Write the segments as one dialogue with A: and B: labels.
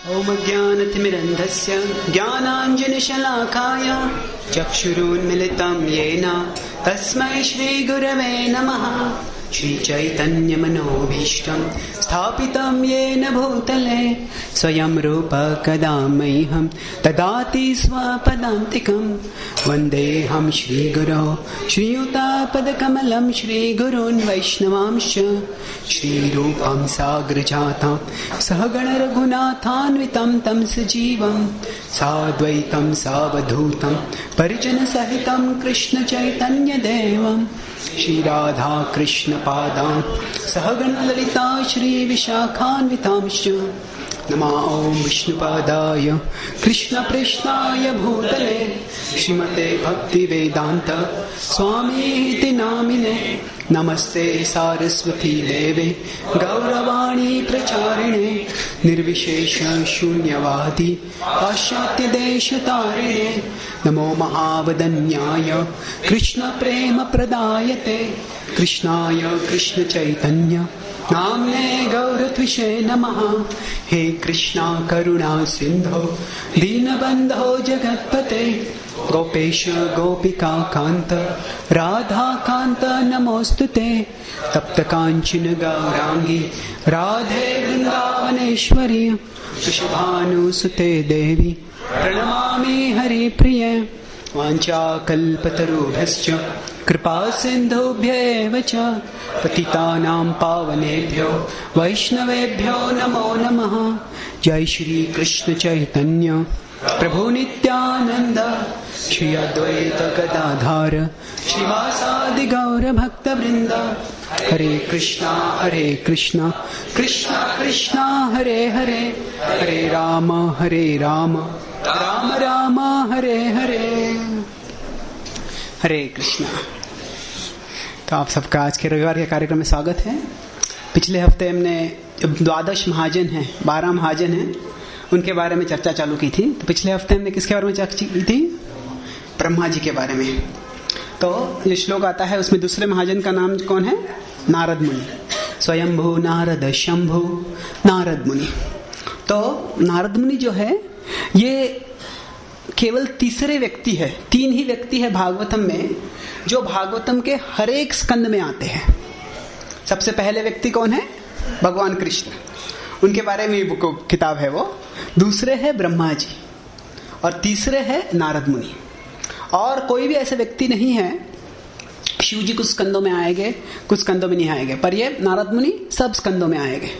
A: ओम ज्ञानतिमिरन्धस्य ज्ञानाञ्जनशलाकाय चक्षुरुन्मिलितं येन तस्मै श्रीगुरवे नमः। श्रीचैतन्यमनोभीष्टं स्थापितं येन भूतले स्वयं रूप कदा मह्यं ददाति स्वपदान्तिकं। वन्देऽहं श्रीगुरो श्रीयुतापदकमलं श्रीगुरून् वैष्णवांश्च श्रीरूपं साग्रजातं सहगण रघुनाथान्वितं तं सजीवं साद्वैतं सावधूतं परिजनसहितं कृष्णचैतन्यदेवं श्रीराधा कृष्ण पादान् सहगण ललिता श्रीविशाखान्वितांश्च। नमः ओं विष्णुपादाय कृष्णप्रेष्ठाय भूतले श्रीमते भक्तिवेदान्त स्वामीति नामिने। नमस्ते सारस्वती देवे गौरवाणी प्रचारिणे निर्विशेष शून्यवादी पाश्चात्यदेशतारिणे। नमो महावदन्याय कृष्ण प्रेम प्रदायते कृष्णाय कृष्ण चैतन्य नाम्ने गौरत्विषे नमः। हे कृष्णा करुणा सिंधो दीनबंधो जगत्पते गोपेश गोपिका कांत राधा कांत नमोस्तुते। तप्त कांचन गौरांगी राधे वृंदावनेश्वरी वृषभानुसुते देवी प्रणमामि हरिप्रिये। वाञ्छाकल्पतरुभ्यश्च कृपा सिन्धुभ्येव च पतितानां पावनेभ्यो वैष्णवेभ्यो नमो नमः। जय श्री कृष्ण चैतन्य प्रभु नित्यानंद श्री अद्वैत गदाधर श्रीवासादि गौर भक्त वृंद। हरे कृष्णा कृष्णा कृष्णा हरे हरे हरे राम राम राम हरे हरे। हरे कृष्णा। तो आप सबका आज के रविवार के कार्यक्रम में स्वागत है। पिछले हफ्ते हमने द्वादश महाजन हैं, 12 महाजन हैं, उनके बारे में चर्चा चालू की थी। तो पिछले हफ्ते हमने किसके बारे में चर्चा की थी? ब्रह्मा जी के बारे में। तो ये श्लोक आता है, उसमें दूसरे महाजन का नाम कौन है? नारद मुनि। स्वयंभू नारद शंभु नारद मुनि। तो नारद मुनि जो है ये केवल तीसरे व्यक्ति है, 3 ही व्यक्ति है भागवतम में जो भागवतम के हर एक स्कंद में आते हैं। सबसे पहले व्यक्ति कौन है? भगवान कृष्ण, उनके बारे में बुक किताब है वो। दूसरे है ब्रह्मा जी और तीसरे है नारद मुनि। और कोई भी ऐसे व्यक्ति नहीं है। शिव जी कुछ स्कंदों में आएंगे, कुछ स्कंदों में नहीं आएंगे, पर ये नारद मुनि सब स्कंदों में आएंगे।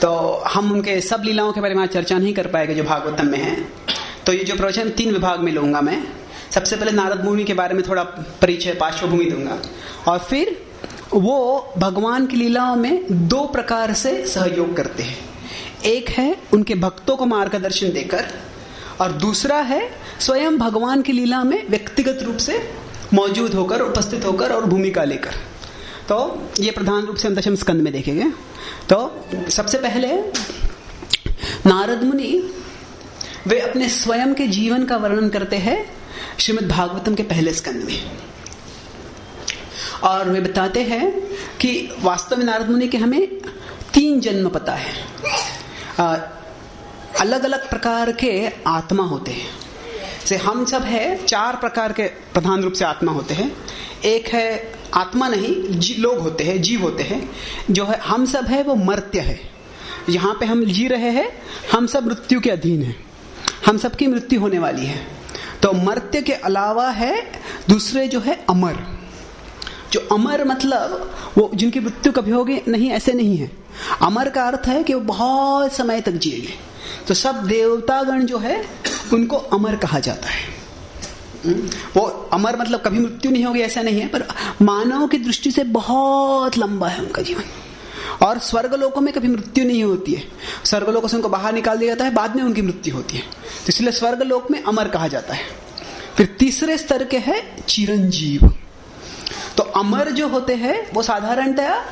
A: तो हम उनके सब लीलाओं के बारे में चर्चा नहीं कर पाएंगे जो भागवतम में है। तो ये जो प्रवचन 3 विभाग में लूंगा मैं। सबसे पहले नारद मुनि के बारे में थोड़ा परिचय पार्श्वभूमि दूंगा और फिर वो भगवान की लीलाओं में 2 प्रकार से सहयोग करते हैं। एक है उनके भक्तों को मार्गदर्शन देकर और दूसरा है स्वयं भगवान की लीला में व्यक्तिगत रूप से मौजूद होकर, उपस्थित होकर और भूमिका लेकर। तो ये प्रधान रूप से हम दशम स्कंद में देखेंगे। तो सबसे पहले नारद मुनि वे अपने स्वयं के जीवन का वर्णन करते हैं श्रीमद् भागवतम के पहले स्कंद में। और वे बताते हैं कि वास्तव में नारद मुनि के हमें 3 जन्म पता है। अलग अलग प्रकार के आत्मा होते हैं। जैसे हम सब है 4 प्रकार के प्रधान रूप से आत्मा होते हैं। एक है आत्मा नहीं, लोग होते हैं, जीव होते हैं। जो है हम सब है वो मर्त्य है। यहाँ पे हम जी रहे हैं, हम सब मृत्यु के अधीन हैं, हम सबकी मृत्यु होने वाली है। तो मर्त्य के अलावा है दूसरे जो है अमर। जो अमर मतलब वो जिनकी मृत्यु कभी होगी नहीं, ऐसे नहीं है। अमर का अर्थ है कि वो बहुत समय तक जिएंगे। तो सब देवतागण जो है उनको अमर कहा जाता है। वो अमर मतलब कभी मृत्यु नहीं होगी ऐसा नहीं है, पर मानव की दृष्टि से बहुत लंबा है उनका जीवन। और स्वर्गलोकों में कभी मृत्यु नहीं होती है। स्वर्गलोकों से उनको बाहर निकाल दिया जाता है, बाद में उनकी मृत्यु होती है। तो इसलिए स्वर्गलोक में अमर कहा जाता है। फिर तीसरे स्तर के है चिरंजीव। तो अमर जो होते हैं वो साधारणतया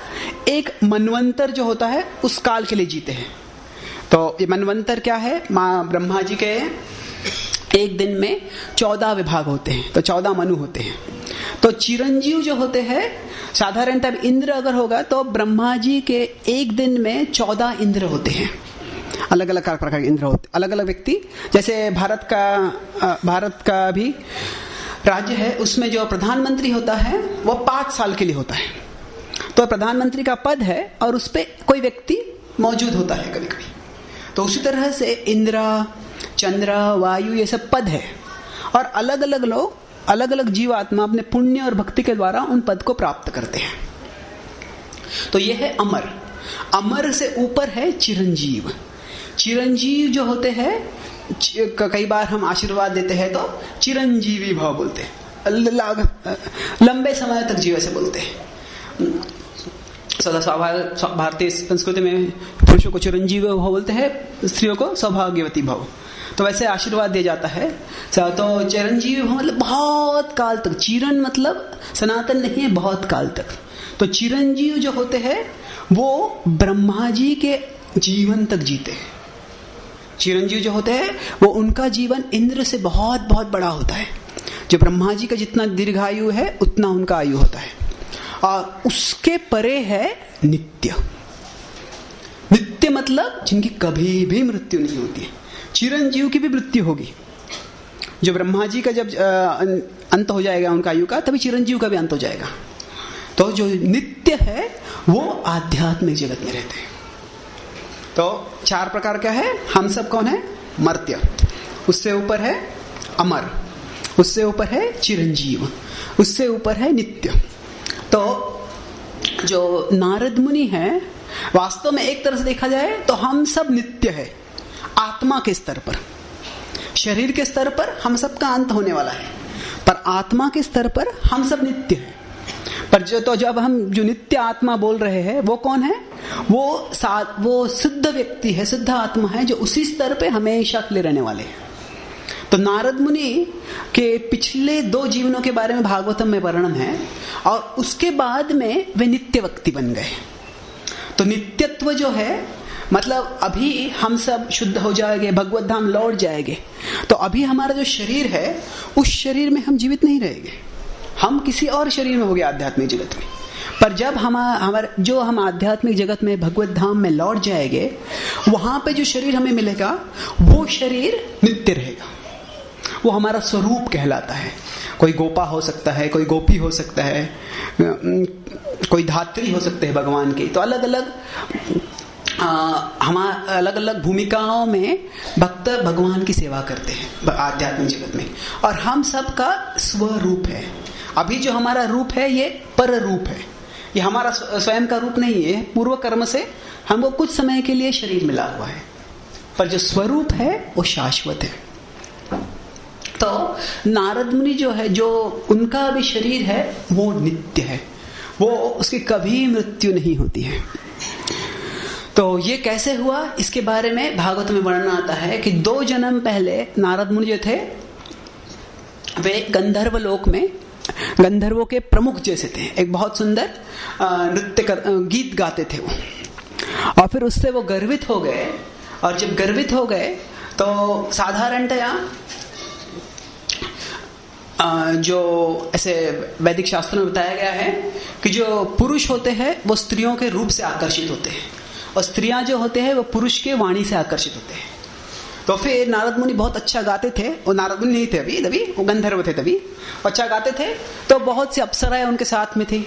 A: एक मनवंतर जो होता है उस काल के लिए जीते हैं। तो ये मनवंतर क्या है? माँ ब्रह्मा जी के एक दिन में 14 विभाग होते हैं, तो 14 मनु होते हैं। तो चिरंजीव जो होते हैं साधारणतः इंद्र अगर होगा तो ब्रह्मा जी के एक दिन में 14 इंद्र होते हैं। अलग अलग प्रकार के इंद्र होते, अलग अलग व्यक्ति। जैसे भारत का भी राज्य है, उसमें जो प्रधानमंत्री होता है वो 5 साल के लिए होता है। तो प्रधानमंत्री का पद है और उस पर कोई व्यक्ति मौजूद होता है कभी कभी। तो उसी तरह से इंद्र, चंद्र, वायु, ये सब पद है, और अलग अलग लोग, अलग अलग जीवात्मा अपने पुण्य और भक्ति के द्वारा उन पद को प्राप्त करते हैं। तो यह है अमर। अमर से ऊपर है चिरंजीव। चिरंजीव जो होते हैं, कई बार हम आशीर्वाद देते हैं तो चिरंजीवी भव बोलते हैं, लंबे समय तक जीव, ऐसे बोलते हैं। सदा भारतीय संस्कृति में पुरुषों को चिरंजीवी भव बोलते हैं, स्त्रियों को सौभाग्यवती भव। तो वैसे आशीर्वाद दिया जाता है। तो चिरंजीवी भव मतलब बहुत काल तक। चिरन मतलब सनातन नहीं है, बहुत काल तक। तो चिरंजीव जो होते हैं वो ब्रह्मा जी के जीवन तक जीते हैं। चिरंजीव जो होते हैं वो उनका जीवन इंद्र से बहुत बहुत बड़ा होता है। जो ब्रह्मा जी का जितना दीर्घायु है उतना उनका आयु होता है, और उसके परे है नित्य। नित्य मतलब जिनकी कभी भी मृत्यु नहीं होती है। चिरंजीव की भी मृत्यु होगी। जो ब्रह्मा जी का जब अंत हो जाएगा उनका आयु का, तभी चिरंजीव का भी अंत हो जाएगा। तो जो नित्य है वो आध्यात्मिक जगत में रहते हैं। तो 4 प्रकार क्या है? हम सब कौन है? मर्त्य। उससे ऊपर है अमर, उससे ऊपर है चिरंजीव, उससे ऊपर है नित्य। तो जो नारद मुनि है, वास्तव में एक तरह से देखा जाए तो हम सब नित्य है। आत्मा के स्तर पर, शरीर के स्तर पर हम सबका अंत होने वाला है, पर आत्मा के स्तर पर हम सब नित्य है। पर जब हम जो नित्य आत्मा बोल रहे हैं वो कौन है? वो सिद्ध व्यक्ति है, सिद्ध आत्मा है, जो उसी स्तर पे हमेशा के लिए रहने वाले हैं। तो नारद मुनि के पिछले 2 जीवनों के बारे में भागवतम में वर्णन है, और उसके बाद में वे नित्य व्यक्ति बन गए। तो नित्यत्व जो है मतलब अभी हम सब शुद्ध हो जाएंगे, भगवत धाम लौट जाएंगे। तो अभी हमारा जो शरीर है उस शरीर में हम जीवित नहीं रहेंगे, हम किसी और शरीर में हो गए आध्यात्मिक जगत में। पर जब हम आध्यात्मिक जगत में भगवत धाम में लौट जाएंगे, वहां पे जो शरीर हमें मिलेगा वो शरीर नित्य रहेगा। वो हमारा स्वरूप कहलाता है। कोई गोपा हो सकता है, कोई गोपी हो सकता है, कोई धात्री हो सकते हैं भगवान की। तो अलग अलग भूमिकाओं में भक्त भगवान की सेवा करते हैं आध्यात्मिक जगत में, और हम सबका स्वरूप है। अभी जो हमारा रूप है ये पर रूप है, ये हमारा स्वयं का रूप नहीं है। पूर्व कर्म से हमको कुछ समय के लिए शरीर मिला हुआ है, पर जो स्वरूप है वो शाश्वत है। तो नारद मुनि जो है, जो उनका भी शरीर है वो नित्य है, वो उसकी कभी मृत्यु नहीं होती है। तो ये कैसे हुआ, इसके बारे में भागवत में वर्णन आता है कि 2 जन्म पहले नारद मुनि जो थे वे गंधर्व लोक में गंधर्वों के प्रमुख जैसे थे। एक बहुत सुंदर गीत गाते थे वो, और फिर उससे वो गर्वित हो गए। और जब गर्वित हो गए तो साधारणतया जो ऐसे वैदिक शास्त्रों में बताया गया है कि जो पुरुष होते हैं वो स्त्रियों के रूप से आकर्षित होते हैं, और स्त्रियां जो होते हैं वो पुरुष के वाणी से आकर्षित होते हैं। तो फिर नारद मुनि बहुत अच्छा गाते थे, वो नारद मुनि नहीं थे तभी वो गंधर्व थे, तभी अच्छा गाते थे। तो बहुत सी अप्सराएं उनके साथ में थी,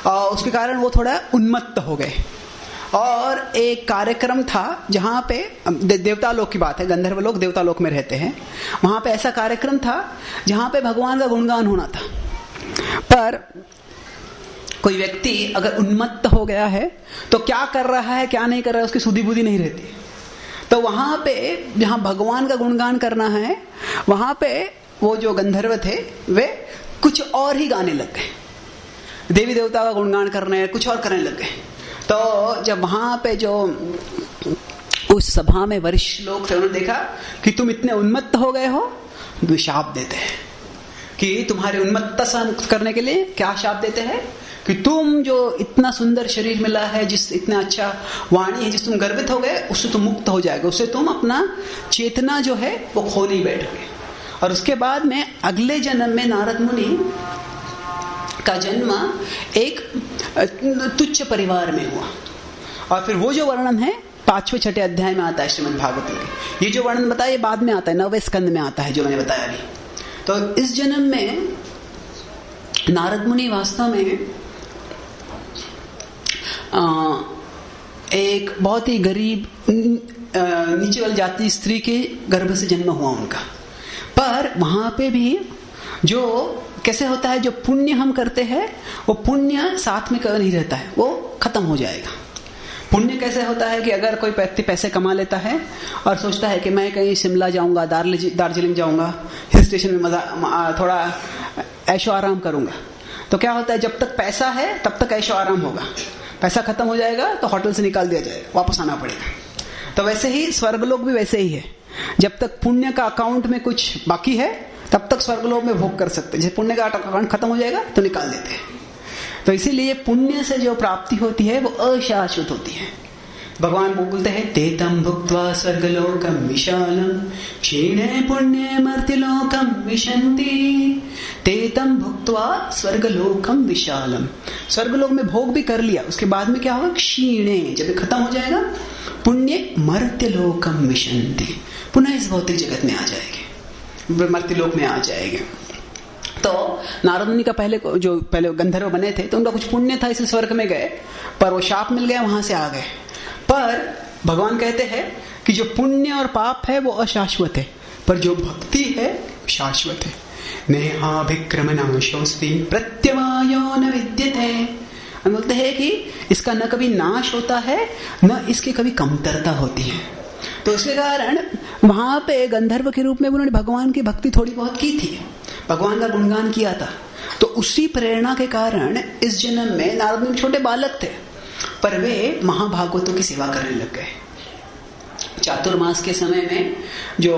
A: और उसके कारण वो थोड़ा उन्मत्त हो गए। और एक कार्यक्रम था जहां पे देवता लोक की बात है, गंधर्व लोग देवता लोक में रहते हैं, वहां पे ऐसा कार्यक्रम था जहां पे भगवान का गुणगान होना था। पर कोई व्यक्ति अगर उन्मत्त हो गया है तो क्या कर रहा है क्या नहीं कर रहा है उसकी सुधि बुद्धि नहीं रहती। तो वहां पे जहां भगवान का गुणगान करना है, वहां पे वो जो गंधर्व थे वे कुछ और ही गाने लग गए, देवी देवता का गुणगान करने, कुछ और करने लग गए। तो जब वहां पे जो उस सभा में वरिष्ठ लोग थे, उन्होंने देखा कि तुम इतने उन्मत्त हो गए हो, तो शाप देते हैं कि तुम्हारी उन्मत्तता से मुक्त करने के लिए क्या शाप देते हैं कि तुम जो इतना सुंदर शरीर मिला है, जिस इतना अच्छा वाणी है, जिस तुम गर्वित हो गए, उससे तुम मुक्त हो जाएगा, उससे तुम अपना चेतना जो है वो खो नहीं बैठोगे। और उसके बाद में अगले जन्म में नारद मुनि का जन्म एक तुच्छ परिवार में हुआ। और फिर वो जो वर्णन है 5वें 6ठे अध्याय में आता है श्रीमद् भागवत में। ये जो वर्णन बताया ये बाद में आता है, 9वें स्कंद में आता है जो मैंने बताया अभी। तो इस जन्म में नारद मुनि वास्तव में एक बहुत ही गरीब नीचे वाली जाति स्त्री के गर्भ से जन्म हुआ उनका। पर वहां पे भी जो कैसे होता है, जो पुण्य हम करते हैं वो पुण्य साथ में कभी नहीं रहता है, वो खत्म हो जाएगा। पुण्य कैसे होता है कि अगर कोई व्यक्ति पैसे कमा लेता है और सोचता है कि मैं कहीं शिमला जाऊंगा, दार्जिलिंग जाऊंगा, हिल स्टेशन में मजा थोड़ा ऐशो आराम करूंगा, तो क्या होता है, जब तक पैसा है तब तक ऐशो आराम होगा, पैसा खत्म हो जाएगा तो होटल से निकाल दिया जाएगा, वापस आना पड़ेगा। तो वैसे ही स्वर्गलोक भी वैसे ही है, जब तक पुण्य का अकाउंट में कुछ बाकी है तब तक स्वर्गलोक में भोग कर सकते हैं, जैसे पुण्य का अकाउंट खत्म हो जाएगा तो निकाल देते हैं। तो इसीलिए पुण्य से जो प्राप्ति होती है वो अशाश्वत होती है। भगवान बोलते हैं तेतम भुक्त्वा स्वर्गलोकम विशालम क्षीणे पुण्ये मर्त्यलोकम विशन्ति। तेतम भुक्त्वा स्वर्गलोकम विशालम, स्वर्गलोक में भोग भी कर लिया, उसके बाद में क्या होगा, क्षीणे, जब ये खत्म हो जाएगा, पुण्य मर्त्यलोकम विशन्ति, पुनः इस भौतिक जगत में आ जाएंगे, मर्त्यलोक में आ जाएंगे। तो नारद मुनि का पहले गंधर्व बने थे तो उनका कुछ पुण्य था इसलिए स्वर्ग में गए, पर वो शाप मिल गया, वहां से आ गए। पर भगवान कहते हैं कि जो पुण्य और पाप है वो अशाश्वत है, पर जो भक्ति है शाश्वत है। नेहाभिक्रमनाशोस्ति प्रत्यवायो न विद्यते। हम बोलते हैं कि इसका न कभी नाश होता है न इसकी कभी कमतरता होती है। तो इसके कारण वहां पे गंधर्व के रूप में उन्होंने भगवान की भक्ति थोड़ी बहुत की थी, भगवान का गुणगान किया था। तो उसी प्रेरणा के कारण इस जन्म में नारद मुनि छोटे बालक थे, पर वे महाभागवतों की सेवा करने लग गए। चातुर्मास के समय में जो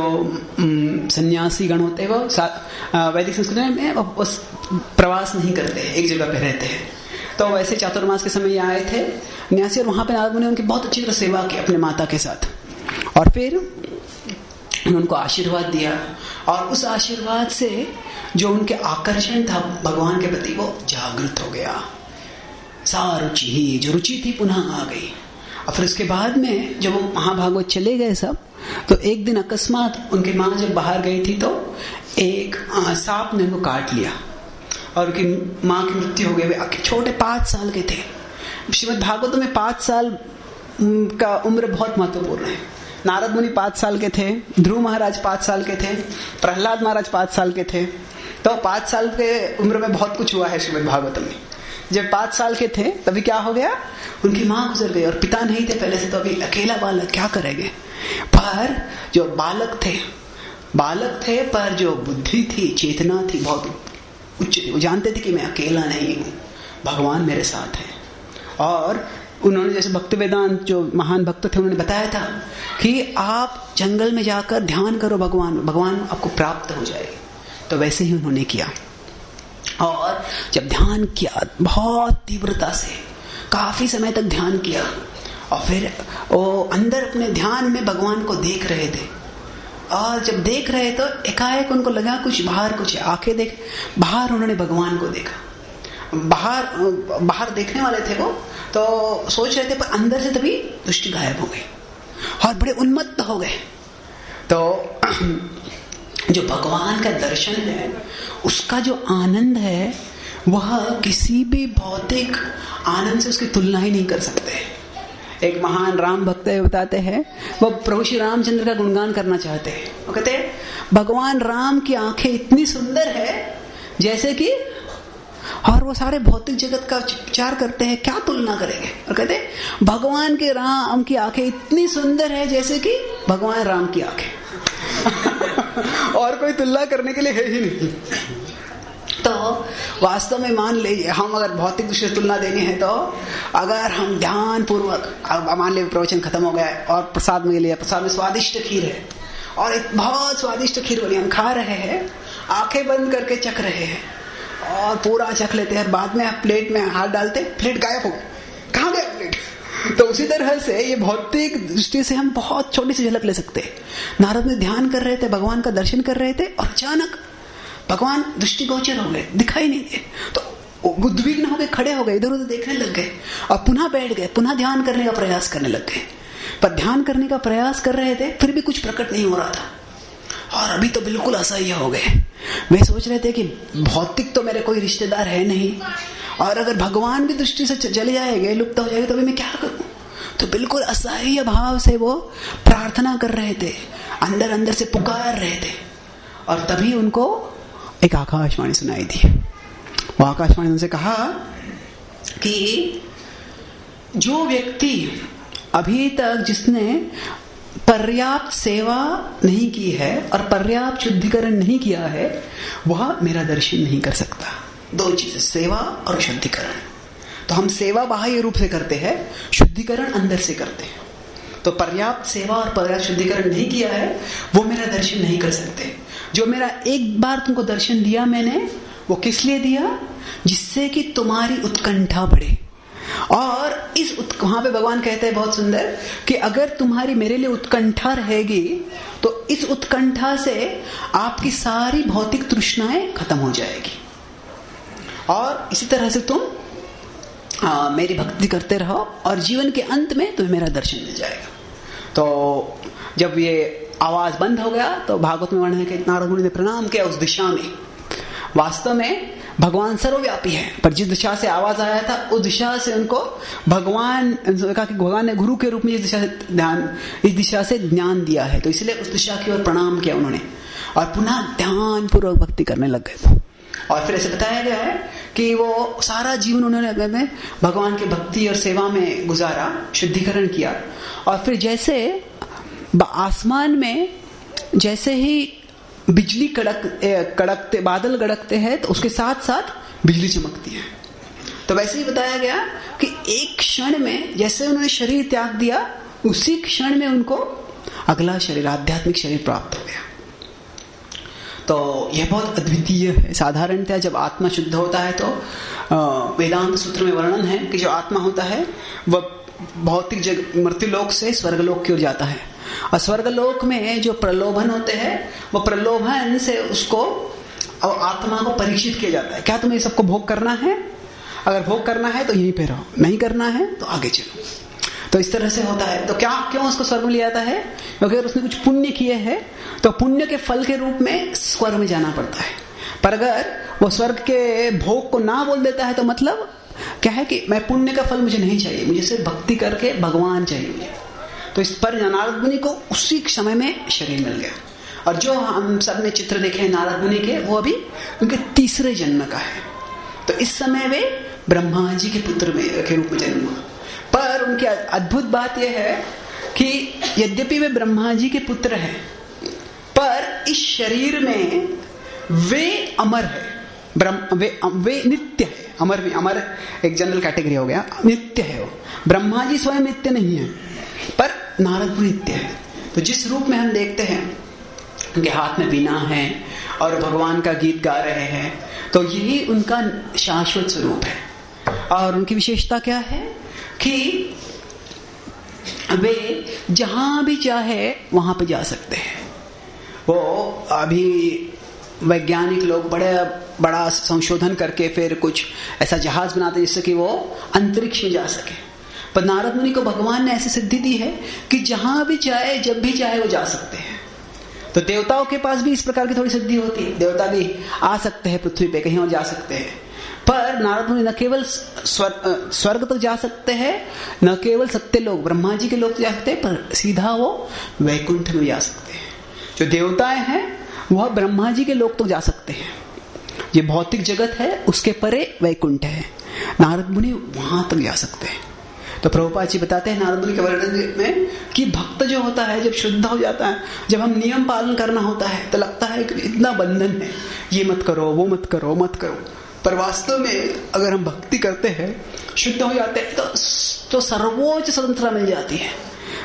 A: सन्यासी गण होते हैं वो वैदिक संस्कृति में प्रवास नहीं करते, एक जगह पे रहते हैं। तो वैसे चातुर्मास के समय आए थे न्यासी, और वहां पे नारद मुनि उनकी बहुत अच्छी तरह सेवा की अपने माता के साथ, और फिर उनको आशीर्वाद दिया, और उस आशीर्वाद से जो उनके आकर्षण था भगवान के प्रति वो जागृत हो गया। सारुचि ही, जो रुचि थी पुनः आ गई। और फिर उसके बाद में जब वो महाभागवत चले गए सब, तो एक दिन अकस्मात उनकी माँ जब बाहर गई थी तो एक सांप ने उनको काट लिया और उनकी माँ की मृत्यु हो गई। वे छोटे 5 साल के थे। श्रीमद् भागवत में 5 साल का उम्र बहुत महत्वपूर्ण है। नारद मुनि 5 साल के थे, ध्रुव महाराज 5 साल के थे, प्रहलाद महाराज 5 साल के थे। तो 5 साल के उम्र में बहुत कुछ हुआ है श्रीमद् भागवत में। जब 5 साल के थे तभी क्या हो गया, उनकी माँ गुजर गई और पिता नहीं थे पहले से, तो अभी अकेला बालक क्या करेंगे। पर जो बालक थे पर जो बुद्धि थी, चेतना थी बहुत उच्च थी। वो जानते थे कि मैं अकेला नहीं हूँ, भगवान मेरे साथ है। और उन्होंने जैसे भक्ति वेदांत जो महान भक्त थे उन्होंने बताया था कि आप जंगल में जाकर ध्यान करो, भगवान आपको प्राप्त हो जाएगी। तो वैसे ही उन्होंने किया, और जब ध्यान किया बहुत तीव्रता से, काफी समय तक ध्यान किया, और फिर वो अंदर अपने ध्यान में भगवान को देख रहे थे। और जब देख रहे तो एकाएक उनको लगा कुछ बाहर कुछ है। आंखें देख बाहर उन्होंने भगवान को देखा। बाहर देखने वाले थे वो, तो सोच रहे थे, पर अंदर से तभी दृष्टि गायब हो गई और बड़े उन्मत्त हो गए। तो जो भगवान का दर्शन है उसका जो आनंद है वह किसी भी भौतिक आनंद से उसकी तुलना ही नहीं कर सकते। एक महान राम भक्त बताते हैं, वो प्रभु श्री रामचंद्र का गुणगान करना चाहते हैं। वो कहते हैं भगवान राम की आंखें इतनी सुंदर है जैसे कि, और वो सारे भौतिक जगत का विचार करते हैं, क्या तुलना करेंगे। और कहते हैं भगवान के राम की आंखें इतनी सुंदर है जैसे कि भगवान राम की आंखें और कोई तुलना करने के लिए है ही नहीं। तो वास्तव में मान लीजिए, हम अगर भौतिक दृष्टि से तुलना देनी है तो अगर हम ध्यान पूर्वक, मान लीजिए प्रवचन खत्म हो गया और प्रसाद में लिया, प्रसाद में स्वादिष्ट खीर है और एक बहुत स्वादिष्ट खीर बनी, हम खा रहे हैं, आंखें बंद करके चख रहे हैं और पूरा चख लेते हैं, बाद में आप प्लेट में हाथ डालते, प्लेट गायब हो गई, कहाँ गया प्लेट। तो उसी तरह से ये भौतिक दृष्टि से हम बहुत छोटी सी झलक ले सकते हैं। नारद में ध्यान कर रहे थे, भगवान का दर्शन कर रहे थे, और अचानक भगवान दृष्टिगोचर हो गए, दिखाई नहीं दिए। तो उद्विग्न हो गए, खड़े हो गए, इधर उधर देखने लग गए और पुनः बैठ गए, पुनः ध्यान करने का प्रयास करने लग गए। पर ध्यान करने का प्रयास कर रहे थे, फिर भी कुछ प्रकट नहीं हो रहा था। और अभी तो बिल्कुल असह्य हो गए। वे सोच रहे थे कि भौतिक तो मेरे कोई रिश्तेदार है नहीं, और अगर भगवान भी दृष्टि से चले जाएंगे, लुप्त हो जाएंगे, तो अभी मैं क्या करूं। तो बिल्कुल असह्य भाव से वो प्रार्थना कर रहे थे, अंदर अंदर से पुकार रहे थे। और तभी उनको एक आकाशवाणी सुनाई दी। वो आकाशवाणी उनसे कहा कि जो व्यक्ति अभी तक जिसने पर्याप्त सेवा नहीं की है और पर्याप्त शुद्धिकरण नहीं किया है, वह मेरा दर्शन नहीं कर सकता। दो चीजें, सेवा और शुद्धिकरण। तो हम सेवा बाह्य रूप से करते हैं, शुद्धिकरण अंदर से करते हैं। तो पर्याप्त सेवा और पर्याप्त शुद्धिकरण नहीं किया है, वो मेरा दर्शन नहीं कर सकते। जो मेरा एक बार तुमको दर्शन दिया मैंने, वो किस लिए दिया? जिससे कि तुम्हारी उत्कंठा बढ़े। और इस वहां पे भगवान कहते हैं बहुत सुंदर कि अगर तुम्हारी मेरे लिए उत्कंठा रहेगी, तो इस उत्कंठा से आपकी सारी भौतिक तृष्णाएं खत्म हो जाएगी, और इसी तरह से तुम मेरी भक्ति करते रहो, और जीवन के अंत में तुम्हें मेरा दर्शन मिल जाएगा। तो जब ये आवाज बंद हो गया, तो भागवत में वर्णन है कि नारद मुनि ने प्रणाम किया उस दिशा में। वास्तव में भगवान सर्वव्यापी है, पर जिस दिशा से आवाज आया था उस दिशा से उनको भगवान कहा कि भगवान ने गुरु के रूप में इस दिशा से ज्ञान दिया है, तो इसलिए उस दिशा की ओर प्रणाम किया उन्होंने, और पुनः ध्यान पूर्वक भक्ति करने लग गए थे। और फिर ऐसे बताया गया है कि वो सारा जीवन उन्होंने भगवान की भक्ति और सेवा में गुजारा, शुद्धिकरण किया। और फिर जैसे आसमान में जैसे ही बिजली कड़कते बादल गड़कते हैं, तो उसके साथ साथ बिजली चमकती है। तो वैसे ही बताया गया कि एक क्षण में जैसे उन्होंने शरीर त्याग दिया, उसी क्षण में उनको अगला शरीर, आध्यात्मिक शरीर प्राप्त हो गया। तो यह बहुत अद्वितीय है। साधारणतः जब आत्मा शुद्ध होता है, तो वेदांत सूत्र में वर्णन है कि जो आत्मा होता है वह भौतिक मृत्युलोक से स्वर्गलोक की ओर जाता है, और स्वर्गलोक में जो प्रलोभन होते हैं, वो प्रलोभन से उसको और आत्मा को परीक्षित किया जाता है। क्या तुम्हें सबको भोग करना है? अगर भोग करना है तो यहीं पे रहो, नहीं करना है तो आगे चलो। तो इस तरह से होता है। तो क्यों उसको स्वर्ग में लिया जाता है? क्योंकि अगर उसने कुछ पुण्य किए हैं, तो पुण्य के फल के रूप में स्वर्ग में जाना पड़ता है। पर अगर वो स्वर्ग के भोग को ना बोल देता है, तो मतलब क्या है कि मैं पुण्य का फल मुझे नहीं चाहिए, मुझे सिर्फ भक्ति करके भगवान चाहिए। तो इस पर नारद मुनि को उसी समय में शरीर मिल गया। और जो हम सब ने चित्र देखे हैं नारद मुनि के, वो अभी उनके तीसरे जन्म का है। तो इस समय वे ब्रह्मा जी के पुत्र के रूप में जन्म हुआ। पर उनकी अद्भुत बात यह है कि यद्यपि वे ब्रह्मा जी के पुत्र हैं, पर इस शरीर में वे अमर है। वे नित्य है। अमर में अमर एक जनरल कैटेगरी हो गया, नित्य है वो। ब्रह्मा जी स्वयं नित्य नहीं है, पर नारद नित्य है। तो जिस रूप में हम देखते हैं, उनके हाथ में वीणा है और भगवान का गीत गा रहे हैं, तो यही उनका शाश्वत स्वरूप है। और उनकी विशेषता क्या है कि वे जहां भी चाहे वहां पे जा सकते हैं। वो अभी वैज्ञानिक लोग बड़ा संशोधन करके फिर कुछ ऐसा जहाज बनाते जिससे कि वो अंतरिक्ष में जा सके। पर नारद मुनि को भगवान ने ऐसी सिद्धि दी है कि जहां भी चाहे, जब भी चाहे वो जा सकते हैं। तो देवताओं के पास भी इस प्रकार की थोड़ी सिद्धि होती है, देवता भी आ सकते हैं पृथ्वी पे, कहीं और जा सकते हैं। पर नारद मुनि न केवल स्वर्ग तक जा सकते हैं, न केवल सत्य लोग ब्रह्मा जी के लोग जा सकते हैं, पर सीधा वो वैकुंठ में जा सकते हैं। जो देवताएं हैं वह ब्रह्मा जी के लोग तक जा सकते हैं। ये भौतिक जगत है, उसके परे वैकुंठ है, नारद मुनि वहां तक जा सकते हैं। तो प्रभुपाद जी बताते हैं नारद मुनि के वर्णन में कि भक्त जो होता है, जब शुद्ध हो जाता है, जब हम नियम पालन करना होता है, तो लगता है कि इतना बंधन है, ये मत करो, वो मत करो, मत करो। पर वास्तव में अगर हम भक्ति करते हैं, शुद्ध हो जाते हैं, तो सर्वोच्च स्वतंत्रता मिल जाती है।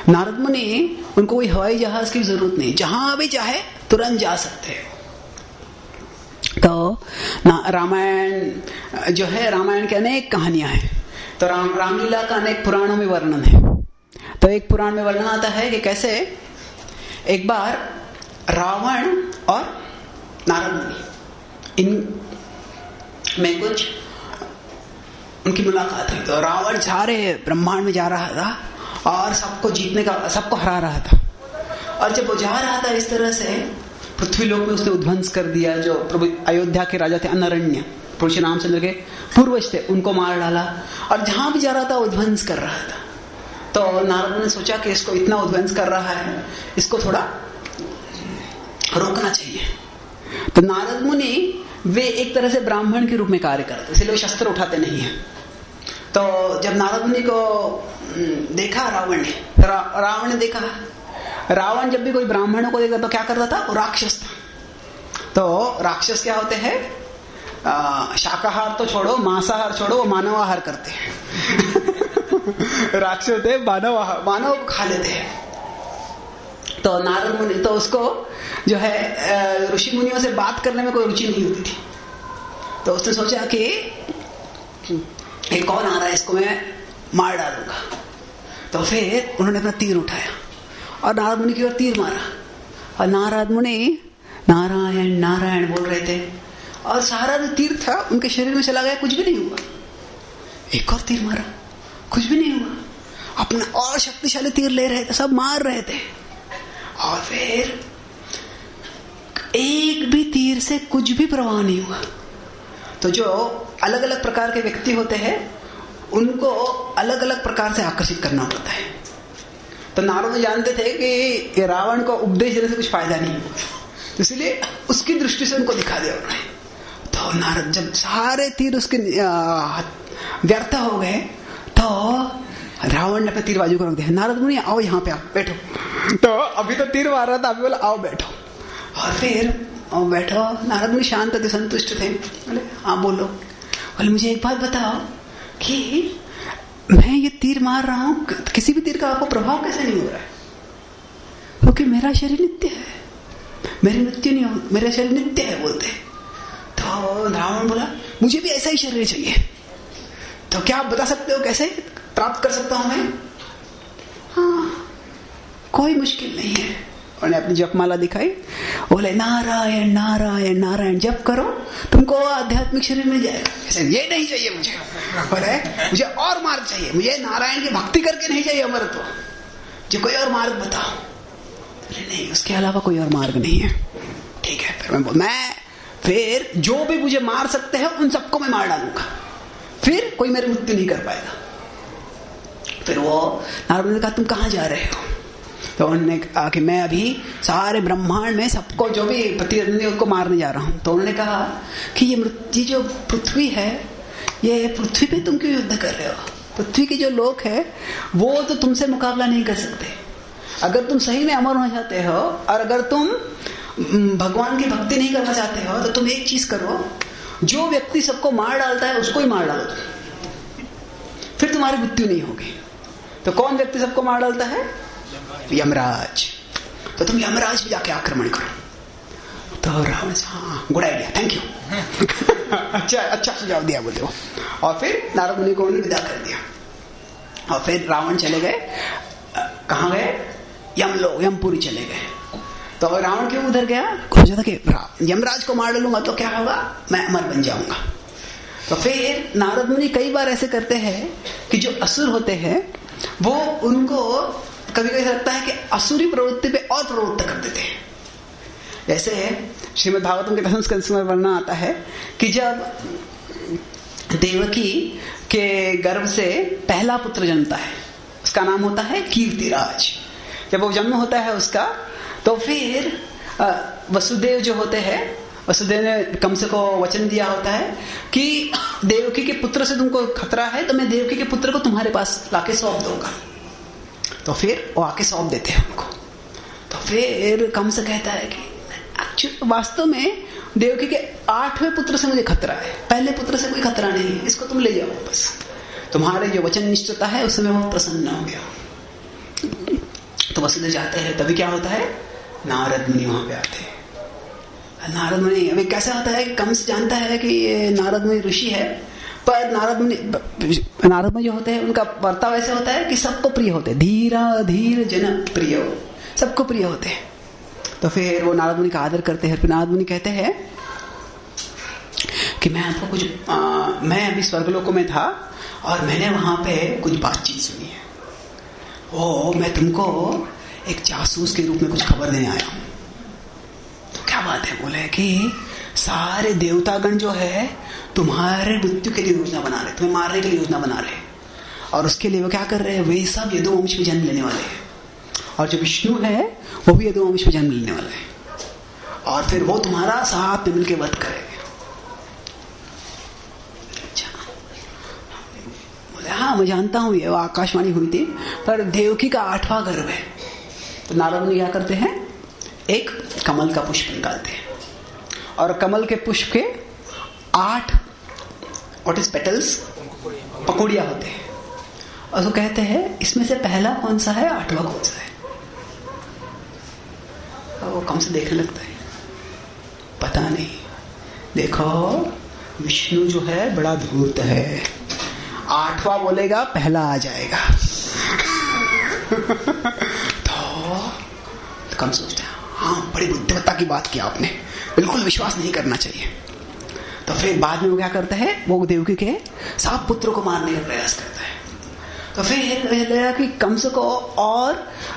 A: नारद मुनि, उनको कोई हवाई जहाज की जरूरत नहीं, जहां भी चाहे तुरंत जा सकते हैं। तो रामायण जो है, रामायण के अनेक कहानियां हैं। तो रामलीला का अनेक पुराणों में वर्णन है। तो एक पुराण में वर्णन आता है कि कैसे एक बार रावण और नारद मुनि इन में कुछ उनकी मुलाकात हुई। तो रावण सारे ब्रह्मांड में जा रहा था और सबको जीतने का, सबको हरा रहा था। और जब वो जा रहा था इस तरह से, पृथ्वीलोक में उसने उध्वंस कर दिया। जो प्रभु अयोध्या के राजा थे अनरण्य, प्रभु श्री रामचंद्र के पूर्वज थे, उनको मार डाला। और जहां भी जा रहा था उध्वंस कर रहा था। तो नारद ने सोचा कि इसको इतना उध्वंस कर रहा है, इसको थोड़ा रोकना चाहिए। तो नारद मुनि वे एक तरह से ब्राह्मण के रूप में कार्य करते, इसलिए वो शस्त्र उठाते नहीं है। तो जब नारद मुनि को देखा रावण ने, रावण ने देखा, रावण जब भी कोई ब्राह्मणों को देखा तो क्या करता था, वो राक्षस था। तो राक्षस क्या होते हैं, शाकाहार तो छोड़ो, मांसाहार छोड़ो, वो मानवाहार करते हैं। राक्षस होते हैं मानव खा लेते हैं। तो नारद मुनि तो उसको जो है ऋषि मुनियों से बात करने में कोई रुचि नहीं होती थी। तो उसने सोचा कि ये कौन आ रहा है, इसको मैं मार डालूंगा। तो फिर उन्होंने अपना तीर उठाया और नारद मुनि की ओर तीर मारा। और नारद मुनि नारायण नारायण बोल रहे थे और सारा जो तीर था उनके शरीर में चला गया, कुछ भी नहीं हुआ। एक और तीर मारा, कुछ भी नहीं हुआ। अपना और शक्तिशाली तीर ले रहे थे, सब मार रहे थे। और फिर एक भी तीर से कुछ भी प्रभाव नहीं हुआ। तो जो अलग अलग प्रकार के व्यक्ति होते हैं उनको अलग अलग प्रकार से आकर्षित करना पड़ता है। तो नारद जानते थे कि रावण को उपदेश देने से कुछ फायदा नहीं हुआ, तो इसलिए उसकी दृष्टि से उनको दिखा दिया उन्होंने। तो नारद जब सारे तीर उसके व्यर्थ हो गए तो रावण ने अपने तीर बाजू को रख दिया। नारद मुनि आओ यहाँ पे, आप बैठो। तो अभी तो तीर मार रहा था, अभी बोला आओ बैठो। और फिर बैठो। नारद मुनि शांत थे, संतुष्ट थे। बोले हाँ बोलो। बोले मुझे एक बात बताओ कि मैं ये तीर मार रहा हूं, किसी भी तीर का आपको प्रभाव कैसे नहीं हो रहा है? क्योंकि मेरा शरीर नित्य है, मेरी मृत्यु नहीं हो, मेरा शरीर नित्य है बोलते। तो रावण बोला मुझे भी ऐसा ही शरीर चाहिए, तो क्या आप बता सकते हो कैसे प्राप्त कर सकता हूं मैं? हाँ, कोई मुश्किल नहीं है। उन्होंने अपनी जपमाला दिखाई, बोले नारायण नारायण नारायण जप करो, तुमको आध्यात्मिक शरीर मिल जाएगा। ये नहीं चाहिए मुझे, बोले मुझे और मार्ग चाहिए, मुझे नारायण की भक्ति करके नहीं चाहिए अमरत्व, जो कोई और मार्ग बताओ। बोले नहीं, उसके अलावा कोई और मार्ग नहीं है। ठीक है, फिर मैं फिर जो भी मुझे मार सकते हैं उन सबको मैं मार डालूंगा, फिर कोई मेरी मृत्यु नहीं कर पाएगा। फिर वो नारद ने कहा तुम कहाँ जा रहे हो? तो उन्होंने कहा कि मैं अभी सारे ब्रह्मांड में सबको जो भी प्रतिद्वंदी उनको मारने जा रहा हूं। तो उन्होंने कहा कि ये जो पृथ्वी है, ये पृथ्वी पे तुम क्यों युद्ध कर रहे हो? पृथ्वी के जो लोग हैं वो तो तुमसे मुकाबला नहीं कर सकते। अगर तुम सही में अमर होना चाहते हो और अगर तुम भगवान की भक्ति नहीं करना चाहते हो तो तुम एक चीज करो, जो व्यक्ति सबको मार डालता है उसको ही मार डालो, फिर तुम्हारी मृत्यु नहीं होगी। तो कौन व्यक्ति सबको मार डालता है? यमराज। तो तुम यमराज भी जाके आक्रमण करो। तो रावण से हाँ गुड आइडिया, थैंक यू। अच्छा सुझाव दिया बोले वो। और फिर नारद मुनि को उन्होंने विदा कर दिया। और फिर रावण चले गए, कहाँ गए? यमपुरी चले गए। तो रावण क्यों उधर गया? सोचा था कि यमराज को मार डालूंगा तो क्या होगा, मैं अमर बन जाऊंगा। तो फिर नारद मुनि कई बार ऐसे करते हैं कि जो असुर होते हैं वो उनको कभी कभी लगता है कि असुरी प्रवृत्ति पे और प्रवृत्त कर देते हैं। जैसे श्रीमद् भागवतम के दसम स्कंद में वर्णन आता है कि जब देवकी के गर्भ से पहला पुत्र जन्मता है, उसका नाम होता है कीर्तिराज। जब वो जन्म होता है उसका, तो फिर वसुदेव जो होते हैं, वसुदेव ने कंस को वचन दिया होता है कि देवकी के पुत्र से तुमको खतरा है, तो मैं देवकी के पुत्र को तुम्हारे पास लाके सौंप दूंगा। तो फिर वो आके सौंप देते हैं उनको। तो फिर कंस कहता है कि वास्तव में देवकी के 8वें पुत्र से मुझे खतरा है, पहले पुत्र से कोई खतरा नहीं है, इसको तुम ले जाओ बस। तुम्हारे जो वचन निष्ठता है उसमें वो प्रसन्न हो गया। तो वसुदेव जाते हैं, तभी क्या होता है? नारद मुनि वहां पे आते हैं। नारद मुनि अभी कैसा होता है कि कंस जानता है कि ये नारद मुनि ऋषि है, पर नारद मुनि जो होते हैं उनका वर्ताव ऐसे होता है कि सबको प्रिय होते हैं, धीरा धीर जन प्रिय, सबको प्रिय होते हैं। तो फिर वो नारद मुनि का आदर करते हैं। फिर नारद मुनि कहते हैं कि मैं आपको कुछ मैं अभी स्वर्गलोकों में था और मैंने वहां पे कुछ बातचीत सुनी है। ओ मैं तुमको एक जासूस के रूप में कुछ खबर देने आया हूं। तो क्या बात है? बोले कि सारे देवतागण जो है तुम्हारे मृत्यु के लिए योजना बना रहे, तुम्हें मारने के लिए योजना बना रहे, और उसके लिए वो क्या कर रहे हैं, वे सब यदुवंश में जन्म लेने वाले हैं, और जो विष्णु है वो भी यदुवंश में जन्म लेने वाला है, और फिर वो तुम्हारा साथ में मिलकर वध करेगा। बोले हाँ मैं जानता हूं, ये आकाशवाणी हुई थी, पर देवकी का 8वां गर्भ है। तो नारद मुनि क्या करते हैं, एक कमल का पुष्प निकालते हैं, और कमल के पुष्प के 8 व्हाट इज पेटल्स, पकौड़िया होते हैं, और वो कहते हैं इसमें से पहला कौन सा है, 8वां कौन सा है। और वो कम से देखने लगता है, पता नहीं, देखो विष्णु जो है बड़ा धूर्त है, 8वां बोलेगा पहला आ जाएगा। तो कम सोचते हैं, हाँ बड़ी बुद्धिमत्ता की बात की आपने, बिल्कुल विश्वास नहीं करना चाहिए। तो फिर बाद में वो क्या करता है, वो देवकी के 7 पुत्रों को मारने का प्रयास करता है। तो फिर लगा कि कंस को और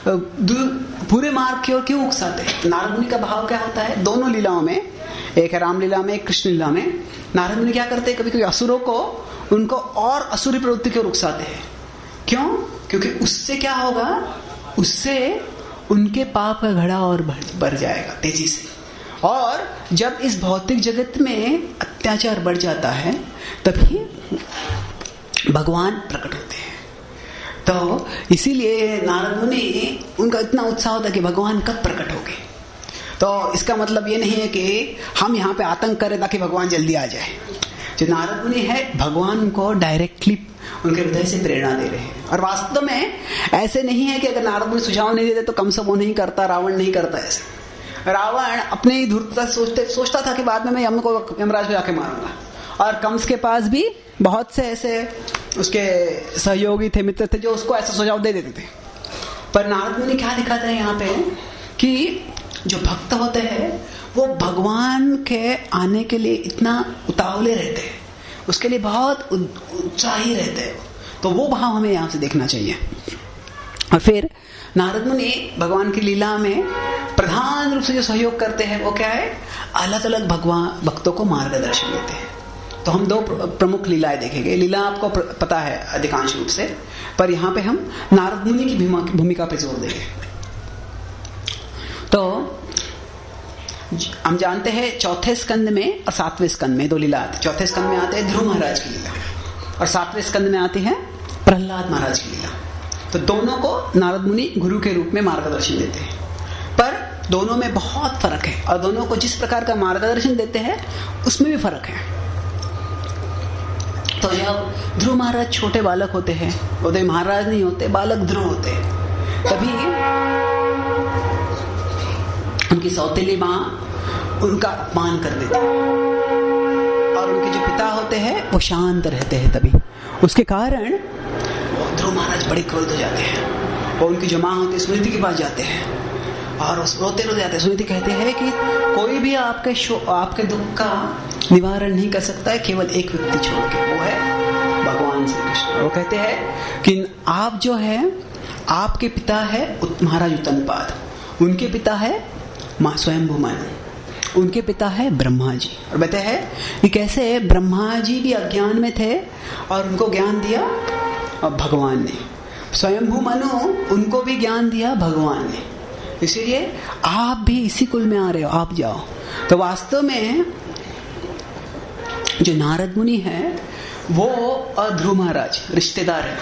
A: पूरे मार्ग की ओर क्यों उकसाते हैं। नारद मुनि का भाव क्या होता है, दोनों लीलाओं में, एक है रामलीला में, एक कृष्ण लीला में, नारद मुनि क्या करते हैं, कभी कभी असुरों को उनको और असुरी प्रवृत्ति की ओर उकसाते हैं। क्यों? क्योंकि उससे क्या होगा, उससे उनके पाप का घड़ा और बढ़ जाएगा तेजी से, और जब इस भौतिक जगत में अत्याचार बढ़ जाता है तभी भगवान प्रकट होते हैं। तो इसीलिए नारद मुनि, उनका इतना उत्साह होता है कि भगवान कब प्रकट होंगे। तो इसका मतलब ये नहीं है कि हम यहाँ पे आतंक करें ताकि भगवान जल्दी आ जाए। जो नारद मुनि है भगवान को डायरेक्टली उनके हृदय से प्रेरणा दे रहे हैं, और वास्तव में ऐसे नहीं है कि अगर नारद मुनि सुझाव नहीं देते तो कंस वो नहीं करता, रावण नहीं करता। ऐसे रावण अपने ही धूर्तता सोचता था कि बाद में मैं यमराज को जाके मारूंगा, और कंस के पास भी बहुत से ऐसे उसके सहयोगी थे, मित्र थे, जो उसको ऐसा सुझाव दे देते थे। पर नारद मुनि क्या दिखाते हैं यहाँ पे कि जो भक्त होते हैं वो भगवान के आने के लिए इतना उतावले रहते हैं, उसके लिए बहुत उत्साही रहते हैं। तो वो भाव हमें यहाँ से देखना चाहिए। और फिर नारद मुनि भगवान की लीला में प्रधान रूप से जो सहयोग करते हैं वो क्या है, अलग अलग भगवान भक्तों को मार्गदर्शन देते हैं। तो हम 2 प्रमुख लीलाएं देखेंगे। लीला आपको पता है अधिकांश रूप से, पर यहाँ पे हम नारद मुनि की भूमिका पे जोर देंगे। तो हम जानते हैं चौथे स्कंद में और 7वें स्कंद में 2 लीला आती है। चौथे स्कंद में आते हैं ध्रुव महाराज की लीला, और 7वें स्कंद में आती है प्रहलाद महाराज की लीला। तो दोनों को नारद मुनि गुरु के रूप में मार्गदर्शन देते हैं, पर दोनों में बहुत फर्क है, और दोनों को जिस प्रकार का मार्गदर्शन देते हैं उसमें भी फर्क है। तो जब ध्रुव महाराज छोटे बालक होते हैं, उदय महाराज नहीं होते, बालक ध्रुव होते हैं, तभी उनकी सौतेली माँ उनका अपमान कर देती है, और उनके जो पिता होते हैं वो शांत रहते हैं। तभी उसके कारण ध्रुव महाराज बड़े क्रोध हो जाते हैं, और उनकी जो माँ होती है सुनीति के पास जाते हैं, और रोते रोते जाते हैं। सुनीति कहते हैं कि कोई भी आपके दुख का निवारण नहीं कर सकता है, केवल एक व्यक्ति छोड़ के, वो है भगवान श्री कृष्ण। वो कहते हैं कि आप जो है, आपके पिता है महाराज उत्तनपाद, उनके पिता है स्वयंभू मनु, उनके पिता है ब्रह्मा जी। और कहते हैं कि कैसे ब्रह्मा जी भी अज्ञान में थे और उनको ज्ञान दिया भगवान ने, स्वयंभू मनु उनको भी ज्ञान दिया भगवान ने, इसलिए आप भी इसी कुल में आ रहे हो, आप जाओ। तो वास्तव में जो नारद मुनि है वो और ध्रुव महाराज रिश्तेदार है।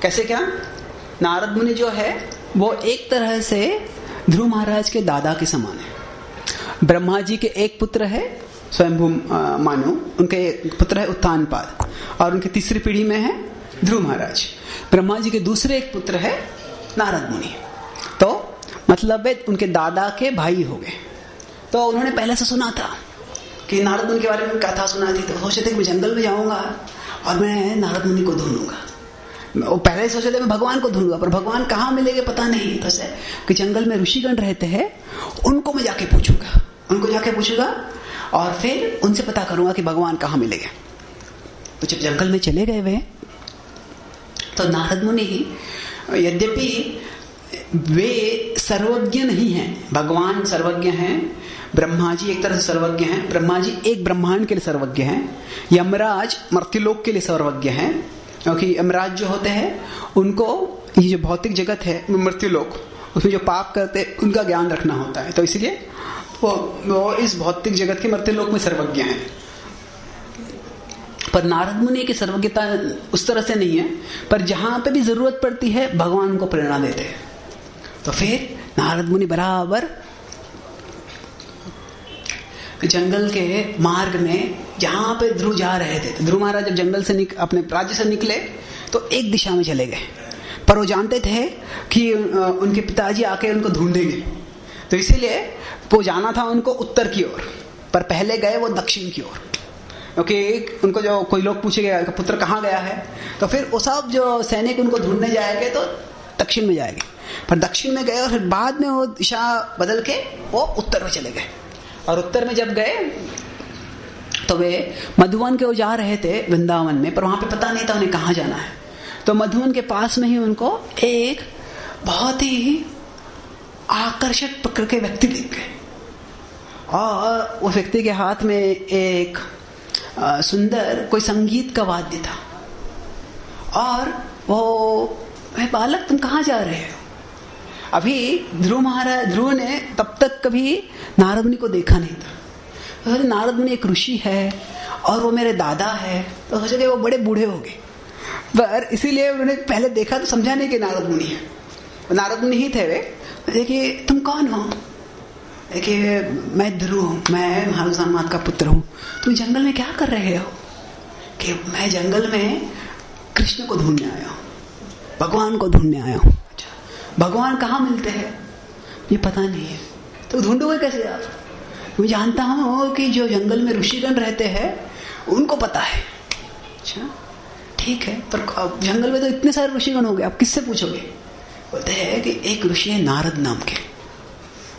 A: कैसे क्या? नारद मुनि जो है वो एक तरह से ध्रुव महाराज के दादा के समान है। ब्रह्मा जी के एक पुत्र है स्वयंभू मनु, उनके पुत्र है उत्तानपाद, और उनके तीसरी पीढ़ी में है ध्रुव महाराज। ब्रह्मा जी के दूसरे एक पुत्र है नारद मुनि, तो मतलब उनके दादा के भाई हो गए। तो उन्होंने पहले से सुना था कि नारद मुनि के बारे में कथा सुना थी, तो सोचे थे कि मैं जंगल में जाऊंगा और मैं नारद मुनि को ढूंढूंगा। वो पहले सोचे थे मैं भगवान को ढूंढूंगा, पर भगवान कहाँ मिलेंगे पता नहीं। तो ऐसे कि जंगल में ऋषिगण रहते हैं, उनको मैं जाके पूछूंगा और फिर उनसे पता करूंगा कि भगवान कहाँ मिलेंगे। तो जब जंगल में चले गए वे, तो नारद मुनि ही यद्यपि वे सर्वज्ञ नहीं हैं, भगवान सर्वज्ञ हैं, ब्रह्मा जी एक तरह से सर्वज्ञ हैं, ब्रह्मा जी एक ब्रह्मांड के लिए सर्वज्ञ हैं, यमराज मर्त्यलोक के लिए सर्वज्ञ हैं, क्योंकि यमराज जो होते हैं उनको ये जो भौतिक जगत है मर्त्यलोक, उसमें जो पाप करते हैं उनका ज्ञान रखना होता है, तो इसलिए वो इस भौतिक जगत के मर्त्यलोक में सर्वज्ञ हैं। पर नारद मुनि की सर्वज्ञता उस तरह से नहीं है, पर जहां पे भी जरूरत पड़ती है भगवान को प्रेरणा देते हैं। तो फिर नारद मुनि बराबर जंगल के मार्ग में जहां पे ध्रुव जा रहे थे, ध्रुव महाराज जब जंगल से अपने राज्य से निकले तो एक दिशा में चले गए, पर वो जानते थे कि उनके पिताजी आके उनको ढूंढेंगे, तो इसीलिए वो जाना था उनको उत्तर की ओर, पर पहले गए वो दक्षिण की ओर, क्योंकि उनको जो कोई लोग पूछेगा पुत्र कहाँ गया है, तो फिर वो सब जो सैनिक उनको ढूंढने जाएंगे तो दक्षिण में जाएंगे, पर दक्षिण में गए और फिर बाद में वो दिशा बदल के वो उत्तर में चले गए। और उत्तर में जब गए तो वे मधुवन के ओर जा रहे थे वृंदावन में, पर वहां पे पता नहीं था उन्हें कहाँ जाना है, तो मधुवन के पास में ही उनको एक बहुत ही आकर्षक प्रकृति के व्यक्ति दिख गए, और उस व्यक्ति के हाथ में एक सुंदर कोई संगीत का वाद्य था, और वो बालक तुम कहाँ जा रहे हो? अभी ध्रुव ने तब तक कभी नारद मुनि को देखा नहीं था, तो नारद मुनि एक ऋषि है और वो मेरे दादा है, तो सोचे वो बड़े बूढ़े हो गए, पर इसीलिए उन्होंने पहले देखा तो समझा नहीं कि नारद मुनि है, नारद मुनि ही थे वे। देखिए तुम कौन हो? देखिए मैं ध्रुव हूँ, मैं महाराज मात का पुत्र हूँ, तुम जंगल में क्या कर रहे हो? कि मैं जंगल में कृष्ण को ढूंढने आया हूँ, भगवान को ढूंढने आया हूँ। भगवान कहाँ मिलते हैं ये पता नहीं है, तो ढूंढोगे कैसे आप? मैं जानता हूँ कि जो जंगल में ऋषिगण रहते हैं उनको पता है। अच्छा ठीक है, पर जंगल में तो इतने सारे ऋषिगण हो गए, आप किससे पूछोगे? बोलते हैं कि एक ऋषि है नारद नाम के,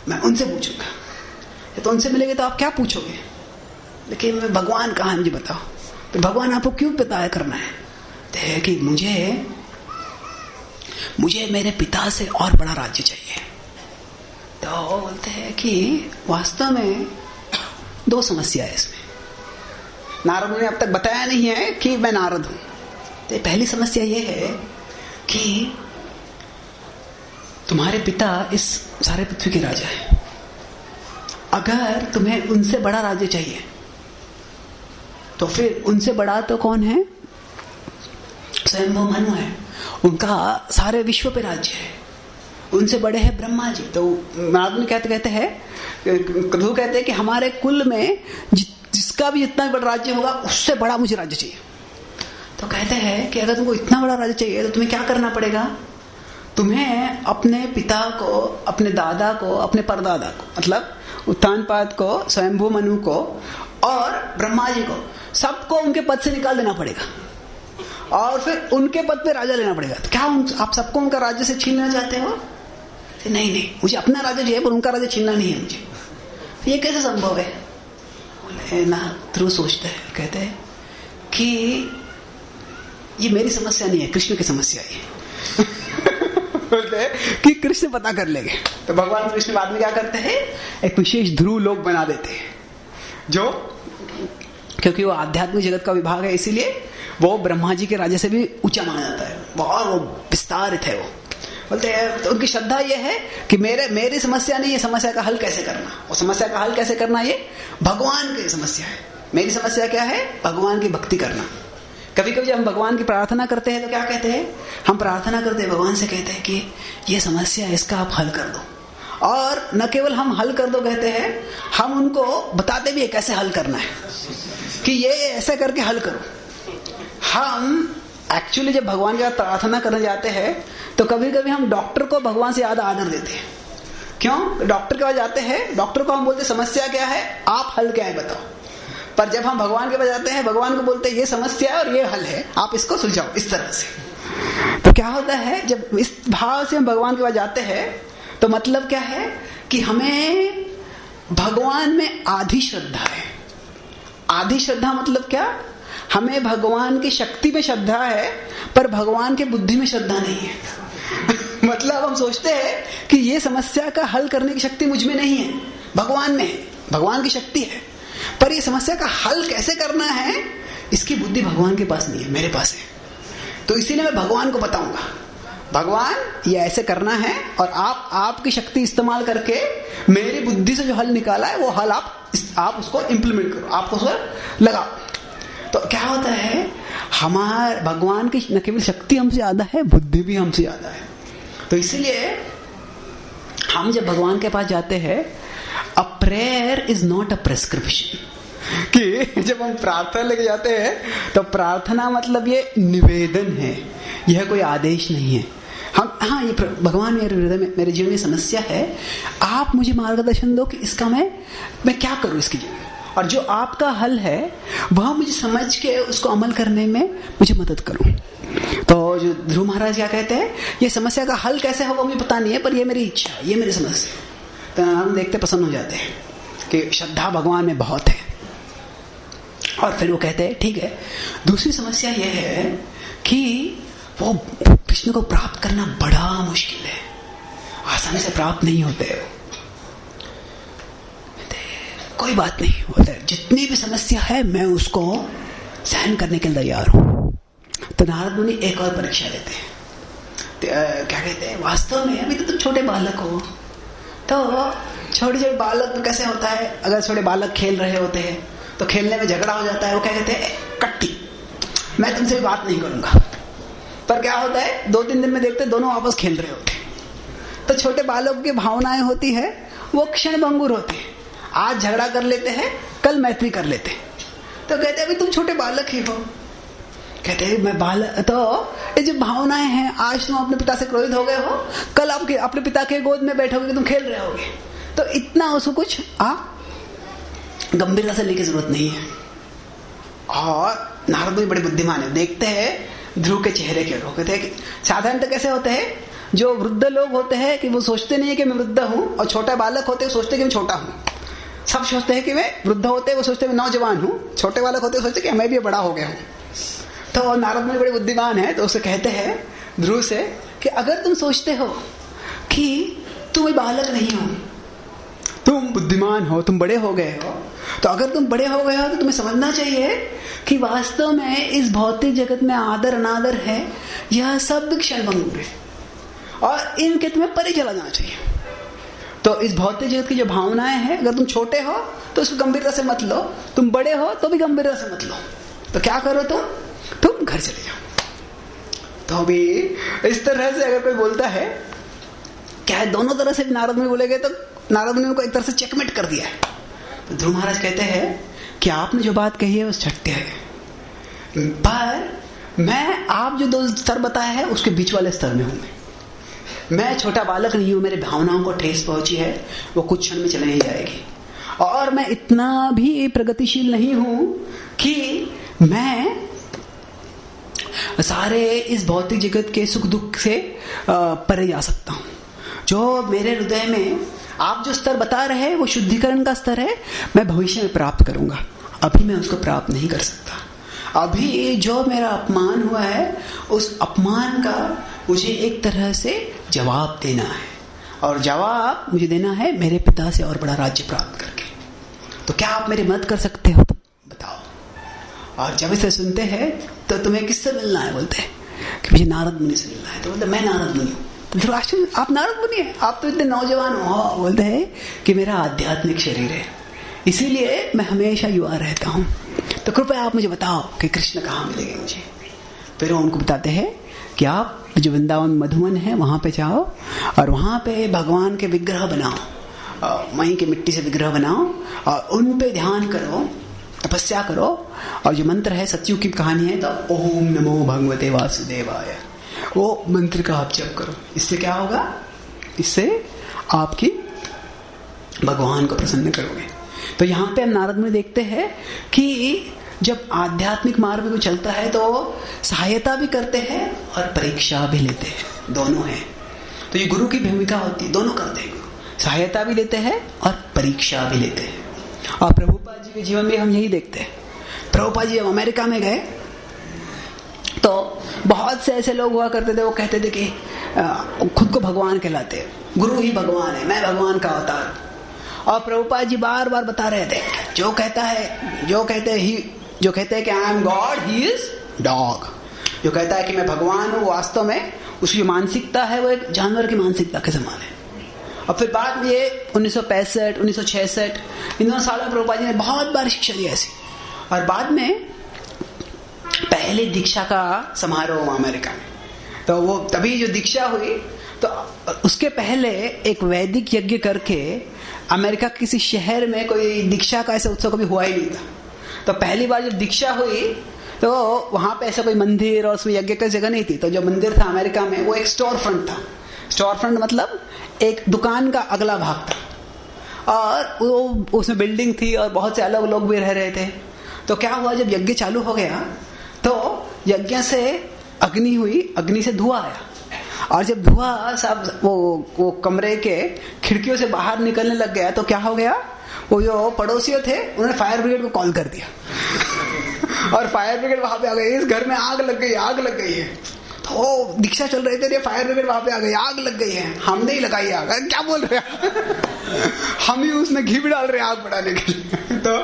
A: मैं उनसे पूछूंगा। तो उनसे मिलेंगे तो आप क्या पूछोगे? लेकिन भगवान कहाँ मुझे बताओ। तो भगवान आपको क्यों पता करना है? तो कि मुझे मेरे पिता से और बड़ा राज्य चाहिए। तो बोलते हैं कि वास्तव में दो समस्या है इसमें, नारद ने अब तक बताया नहीं है कि मैं नारद हूं। तो पहली समस्या ये है कि तुम्हारे पिता इस सारे पृथ्वी के राजा है, अगर तुम्हें उनसे बड़ा राज्य चाहिए तो फिर उनसे बड़ा तो कौन है? स्वयंभू मनु है, उनका सारे विश्व पे राज्य है, उनसे बड़े हैं ब्रह्मा जी। तो नारद कहते हैं कदू कहते हैं कि हमारे कुल में जिसका भी जितना बड़ा राज्य होगा उससे बड़ा मुझे राज्य चाहिए। तो कहते हैं कि अगर तुमको इतना बड़ा राज्य चाहिए तो तुम्हें क्या करना पड़ेगा? तुम्हें अपने पिता को, अपने दादा को, अपने परदादा को, मतलब उत्तानपाद को, स्वयंभू मनु को और ब्रह्मा जी को, सबको उनके पद से निकाल देना पड़ेगा और फिर उनके पद पे राजा लेना पड़ेगा। तो क्या आप सबको उनका राज्य से छीनना चाहते हो? नहीं, मुझे अपना राज्य चाहिए पर उनका राज्य छीनना नहीं है मुझे। ये कैसे संभव है? बोले ना, ध्रुव सोचते हैं, कहते हैं कि ये मेरी समस्या नहीं है, कृष्ण की समस्या है। बोलते हैं कि कृष्ण पता कर लेंगे। तो भगवान कृष्ण बाद में क्या करते हैं? एक विशेष ध्रुव लोक बना देते हैं, जो क्योंकि वो आध्यात्मिक जगत का विभाग है, इसीलिए वो ब्रह्मा जी के राज्य से भी ऊंचा माना जाता है, बहुत वो विस्तारित है। वो बोलते हैं तो उनकी श्रद्धा ये है कि मेरी समस्या नहीं है, समस्या का हल कैसे करना। और समस्या का हल कैसे करना ये भगवान की समस्या है। मेरी समस्या क्या है? भगवान की भक्ति करना। कभी कभी जब हम भगवान की प्रार्थना करते हैं तो क्या कहते हैं? हम प्रार्थना करते हैं, भगवान से कहते हैं कि ये समस्या है, इसका आप हल कर दो। और न केवल हम हल कर दो कहते हैं, हम उनको बताते भी है कैसे हल करना है, कि ये ऐसा करके हल करो। हम एक्चुअली जब भगवान के साथ प्रार्थना करने जाते हैं तो कभी कभी हम डॉक्टर को भगवान से ज्यादा आदर देते हैं। क्यों? डॉक्टर के पास जाते हैं, डॉक्टर को हम बोलते समस्या क्या है, आप हल क्या है बताओ। पर जब हम भगवान के पास जाते हैं, भगवान को बोलते हैं ये समस्या है और ये हल है, आप इसको सुलझाओ इस तरह से। तो क्या होता है, जब इस भाव से हम भगवान के पास जाते हैं तो मतलब क्या है कि हमें भगवान में आधी श्रद्धा है। आधी श्रद्धा मतलब क्या? हमें भगवान की शक्ति में श्रद्धा है पर भगवान के बुद्धि में श्रद्धा नहीं है। मतलब हम सोचते हैं कि ये समस्या का हल करने की शक्ति मुझ में नहीं है, भगवान में है, भगवान की शक्ति है। पर ये समस्या का हल कैसे करना है इसकी बुद्धि भगवान के पास नहीं है, मेरे पास है। तो इसीलिए मैं भगवान को बताऊंगा, भगवान ये ऐसे करना है और आपकी शक्ति इस्तेमाल करके मेरी बुद्धि से जो हल निकाला है वो हल आप उसको इंप्लीमेंट करो, आप उसको लगाओ। तो क्या होता है, हमारे भगवान की न केवल शक्ति हमसे ज्यादा है, बुद्धि भी हमसे ज्यादा है। तो इसीलिए हम जब भगवान के पास जाते हैं, a prayer is not a prescription, कि जब हम प्रार्थना लेके जाते हैं तो प्रार्थना मतलब ये निवेदन है, यह कोई आदेश नहीं है। हम हाँ, ये भगवान मेरे जीवन में समस्या है, आप मुझे मार्गदर्शन दो कि इसका मैं क्या करूं इसके जीवन में, और जो आपका हल है वह मुझे समझ के उसको अमल करने में मुझे मदद करो। तो जो ध्रुव महाराज क्या कहते हैं, ये समस्या का हल कैसे होगा मुझे पता नहीं है, पर ये मेरी इच्छा है, ये मेरी समस्या। तो हम देखते प्रसन्न हो जाते हैं कि श्रद्धा भगवान में बहुत है। और फिर वो कहते हैं ठीक है, दूसरी समस्या यह है कि वो कृष्ण को प्राप्त करना बड़ा मुश्किल है, आसानी से प्राप्त नहीं होते हैं। कोई बात नहीं, बोलते जितनी भी समस्या है मैं उसको सहन करने के लिए तैयार हूं। तो नारद मुनि एक और परीक्षा लेते हैं। क्या कहते हैं, वास्तव में अभी तो तुम छोटे बालक हो, तो छोटे छोटे बालक तो कैसे होता है, अगर छोटे बालक खेल रहे होते हैं तो खेलने में झगड़ा हो जाता है, वो क्या कहते हैं, कट्टी, मैं तुमसे बात नहीं करूंगा। पर क्या होता है, 2-3 दिन में देखते दोनों आपस खेल रहे होते हैं। तो छोटे बालक की भावनाएं होती है वो क्षण भंगुर होती है, आज झगड़ा कर लेते हैं, कल मैत्री कर लेते हैं। तो कहते हैं अभी तुम छोटे बालक ही हो, कहते हैं मैं बालक, तो ये जो भावनाएं हैं, आज तुम अपने पिता से क्रोधित हो गए हो, कल आपके अपने पिता के गोद में बैठोगे, तुम खेल रहे होगे। तो इतना उसको कुछ गंभीरता से लेके जरूरत नहीं है। और नारद भी बड़े बुद्धिमान है, देखते हैं ध्रुव के चेहरे के ओर, कहते हैं कि साधारणतः कैसे होते हैं, जो वृद्ध लोग होते हैं कि वो सोचते नहीं है कि मैं वृद्ध हूं, और छोटा बालक होते हैं सोचते हैं कि मैं छोटा हूं। सब सोचते हैं कि मैं वृद्ध होते हैं वो सोचते हैं मैं नौजवान हूं, छोटे बालक होते हैं सोचते हैं कि मैं भी बड़ा हो गया हूं। तो नारद मुनि बड़े बुद्धिमान है, तो उसे कहते हैं ध्रुव से कि अगर तुम सोचते हो कि तुम बालक नहीं हो, तुम बुद्धिमान हो, तुम बड़े हो गए हो, तो अगर तुम बड़े हो गए हो तो तुम्हें समझना चाहिए कि वास्तव में इस भौतिक जगत में आदर अनादर है, यह सब क्षण भंगुर है और इनके तुम्हें परे चला जाना चाहिए। तो इस भौतिक जगत की जो भावनाएं हैं, अगर तुम छोटे हो तो उसको गंभीरता से मत लो, तुम बड़े हो तो भी गंभीरता से मत लो। तो क्या करो, तुम घर चले जाओ। तो अभी इस तरह से अगर कोई बोलता है, क्या है, दोनों तरह से नारद मुनि बोलेंगे तो नारद मुनि को एक तरह से चेकमेट कर दिया है। तो ध्रुव महाराज कहते हैं कि आपने जो बात कही है वो सत्य है, पर मैं आप जो 2 स्तर बताए हैं उसके बीच वाले स्तर में हूं। मैं छोटा बालक नहीं हूं, मेरे भावनाओं को ठेस पहुंची है, वो कुछ क्षण में चले नहीं जाएगी। और मैं इतना भी प्रगतिशील नहीं हूं कि मैं सारे इस भौतिक जगत के सुख दुख से परे जा सकता हूं। जो मेरे हृदय में आप जो स्तर बता रहे हैं वो शुद्धिकरण का स्तर है, मैं भविष्य में प्राप्त करूंगा, अभी मैं उसको प्राप्त नहीं कर सकता। अभी जो मेरा अपमान हुआ है उस अपमान का मुझे एक तरह से जवाब देना है, और जवाब मुझे देना है मेरे पिता से और बड़ा राज्य प्राप्त करके। तो क्या आप मेरी मदद कर सकते हो, तो बताओ। और जब इसे सुनते हैं तो तुम्हें किससे मिलना है, बोलते हैं कि मुझे नारद मुनि से मिलना है। तो बोलते मैं नारद मुनि हूं। तो ध्रुव, आप नारद मुनि हैं, आप तो इतने नौजवान हो। बोलते हैं कि मेरा आध्यात्मिक शरीर है, इसीलिए मैं हमेशा युवा रहता हूं, तो कृपया आप मुझे बताओ कि कृष्ण कहाँ मिलेंगे मुझे। फिर वो उनको बताते हैं कि आप जो वृंदावन मधुवन है वहां पे जाओ और वहां पे भगवान के विग्रह बनाओ, वहीं के मिट्टी से विग्रह बनाओ और उन पे ध्यान करो, तपस्या करो, और जो मंत्र है सत्युग की कहानी है, तो ओम नमो भगवते वासुदेवाय, वो मंत्र का आप जप करो। इससे क्या होगा, इससे आपकी भगवान को प्रसन्न करोगे। तो यहाँ पे हम नारद में देखते हैं कि जब आध्यात्मिक मार्ग में चलता है तो सहायता भी करते हैं और परीक्षा भी लेते हैं, दोनों है। तो ये गुरु की भूमिका होती है, दोनों करते हैं, सहायता भी लेते हैं और परीक्षा भी लेते हैं। और प्रभुपाद जी के जीवन में हम यही देखते हैं। प्रभुपाद जी जब अमेरिका में गए तो बहुत से ऐसे लोग हुआ करते थे, वो कहते थे कि खुद को भगवान कहलाते हैं, गुरु ही भगवान है, मैं भगवान का अवतार। और प्रभुपाद जी बार बार बता रहे थे, जो कहते हैं कि I am God, he is dog. जो कहता है कि मैं भगवान हूँ, वास्तव में उसकी जो मानसिकता है वो एक जानवर की मानसिकता के समान है। और फिर बाद में ये 1965, 1966 इन दोनों सालों में प्रभुपाद जी ने बहुत बार शिक्षा दी ऐसी। और बाद में पहले दीक्षा का समारोह हुआ अमेरिका में, तो वो तभी जो दीक्षा हुई, तो उसके पहले एक वैदिक यज्ञ करके अमेरिका के किसी शहर में कोई दीक्षा का ऐसा उत्सव कभी हुआ ही नहीं था। तो पहली बार जब दीक्षा हुई तो वहां पे ऐसा कोई मंदिर और उसमें यज्ञ का जगह नहीं थी। तो जो मंदिर था अमेरिका में वो एक स्टोर फ्रंट था। स्टोर फ्रंट मतलब एक दुकान का अगला भाग था, और वो उसमें बिल्डिंग थी और बहुत से अलग लोग भी रह रहे थे। तो क्या हुआ, जब यज्ञ चालू हो गया तो यज्ञ से अग्नि हुई, अग्नि से धुआं आया, और जब धुआं सब वो कमरे के खिड़कियों से बाहर निकलने लग गया तो क्या हो गया, वो जो पड़ोसी थे उन्होंने फायर ब्रिगेड को कॉल कर दिया और फायर ब्रिगेड वहां पे आ गई, इस घर में आग लग गई है। तो वो दीक्षा चल रहे थे, फायर ब्रिगेड वहां पे आ गई, आग लग गई है, हमने ही लगाई आग। क्या बोल रहे हैं हम ही उसमें घी भी डाल रहे हैं आग बढ़ाने के लिए। तो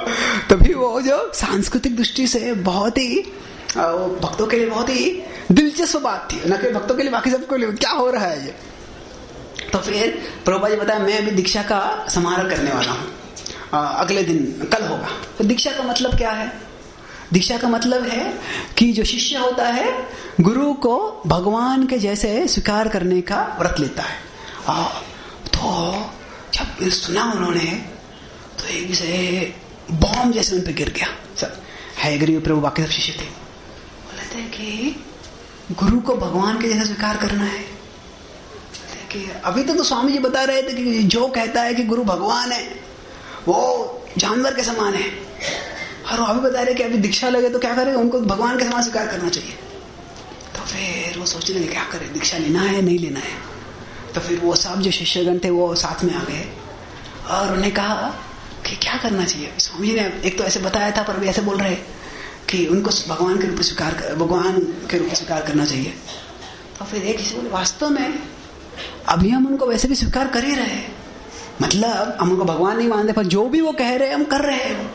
A: तभी वो जो सांस्कृतिक दृष्टि से बहुत ही भक्तों के लिए बहुत ही दिलचस्प बात थी, न कि भक्तों के लिए, बाकी सबको लिए क्या हो रहा है ये। तो फिर प्रभुपाद जी बताया, मैं अभी दीक्षा का समारोह करने वाला हूँ, अगले दिन, कल होगा। तो दीक्षा का मतलब क्या है? दीक्षा का मतलब है कि जो शिष्य होता है गुरु को भगवान के जैसे स्वीकार करने का व्रत लेता है। तो जब सुना उन्होंने तो एक से बॉम्ब जैसे उन पर गिर गया। सब हैग्रीव प्रभु बाकी सब शिष्य थे, बोले थे कि गुरु को भगवान के जैसा स्वीकार करना है। कि अभी तो स्वामी जी बता रहे थे कि जो कहता है कि गुरु भगवान है वो जानवर के समान है, और वो अभी बता रहे कि अभी दीक्षा लगे तो क्या करेगा, उनको भगवान के समान स्वीकार करना चाहिए। तो फिर वो सोच रहे क्या करें, दीक्षा लेना है नहीं लेना है। तो फिर वो सब जो शिष्यगण थे वो साथ में आ गए और उन्हें कहा कि क्या करना चाहिए। स्वामी जी ने एक तो ऐसे बताया था, पर अभी ऐसे बोल रहे कि उनको भगवान के रूप में स्वीकार करना चाहिए। तो फिर एक किसी बोले, वास्तव में अभी हम उनको वैसे भी स्वीकार कर ही रहे हैं, मतलब हम उनको भगवान नहीं मानते, पर जो भी वो कह रहे हैं हम कर रहे हैं।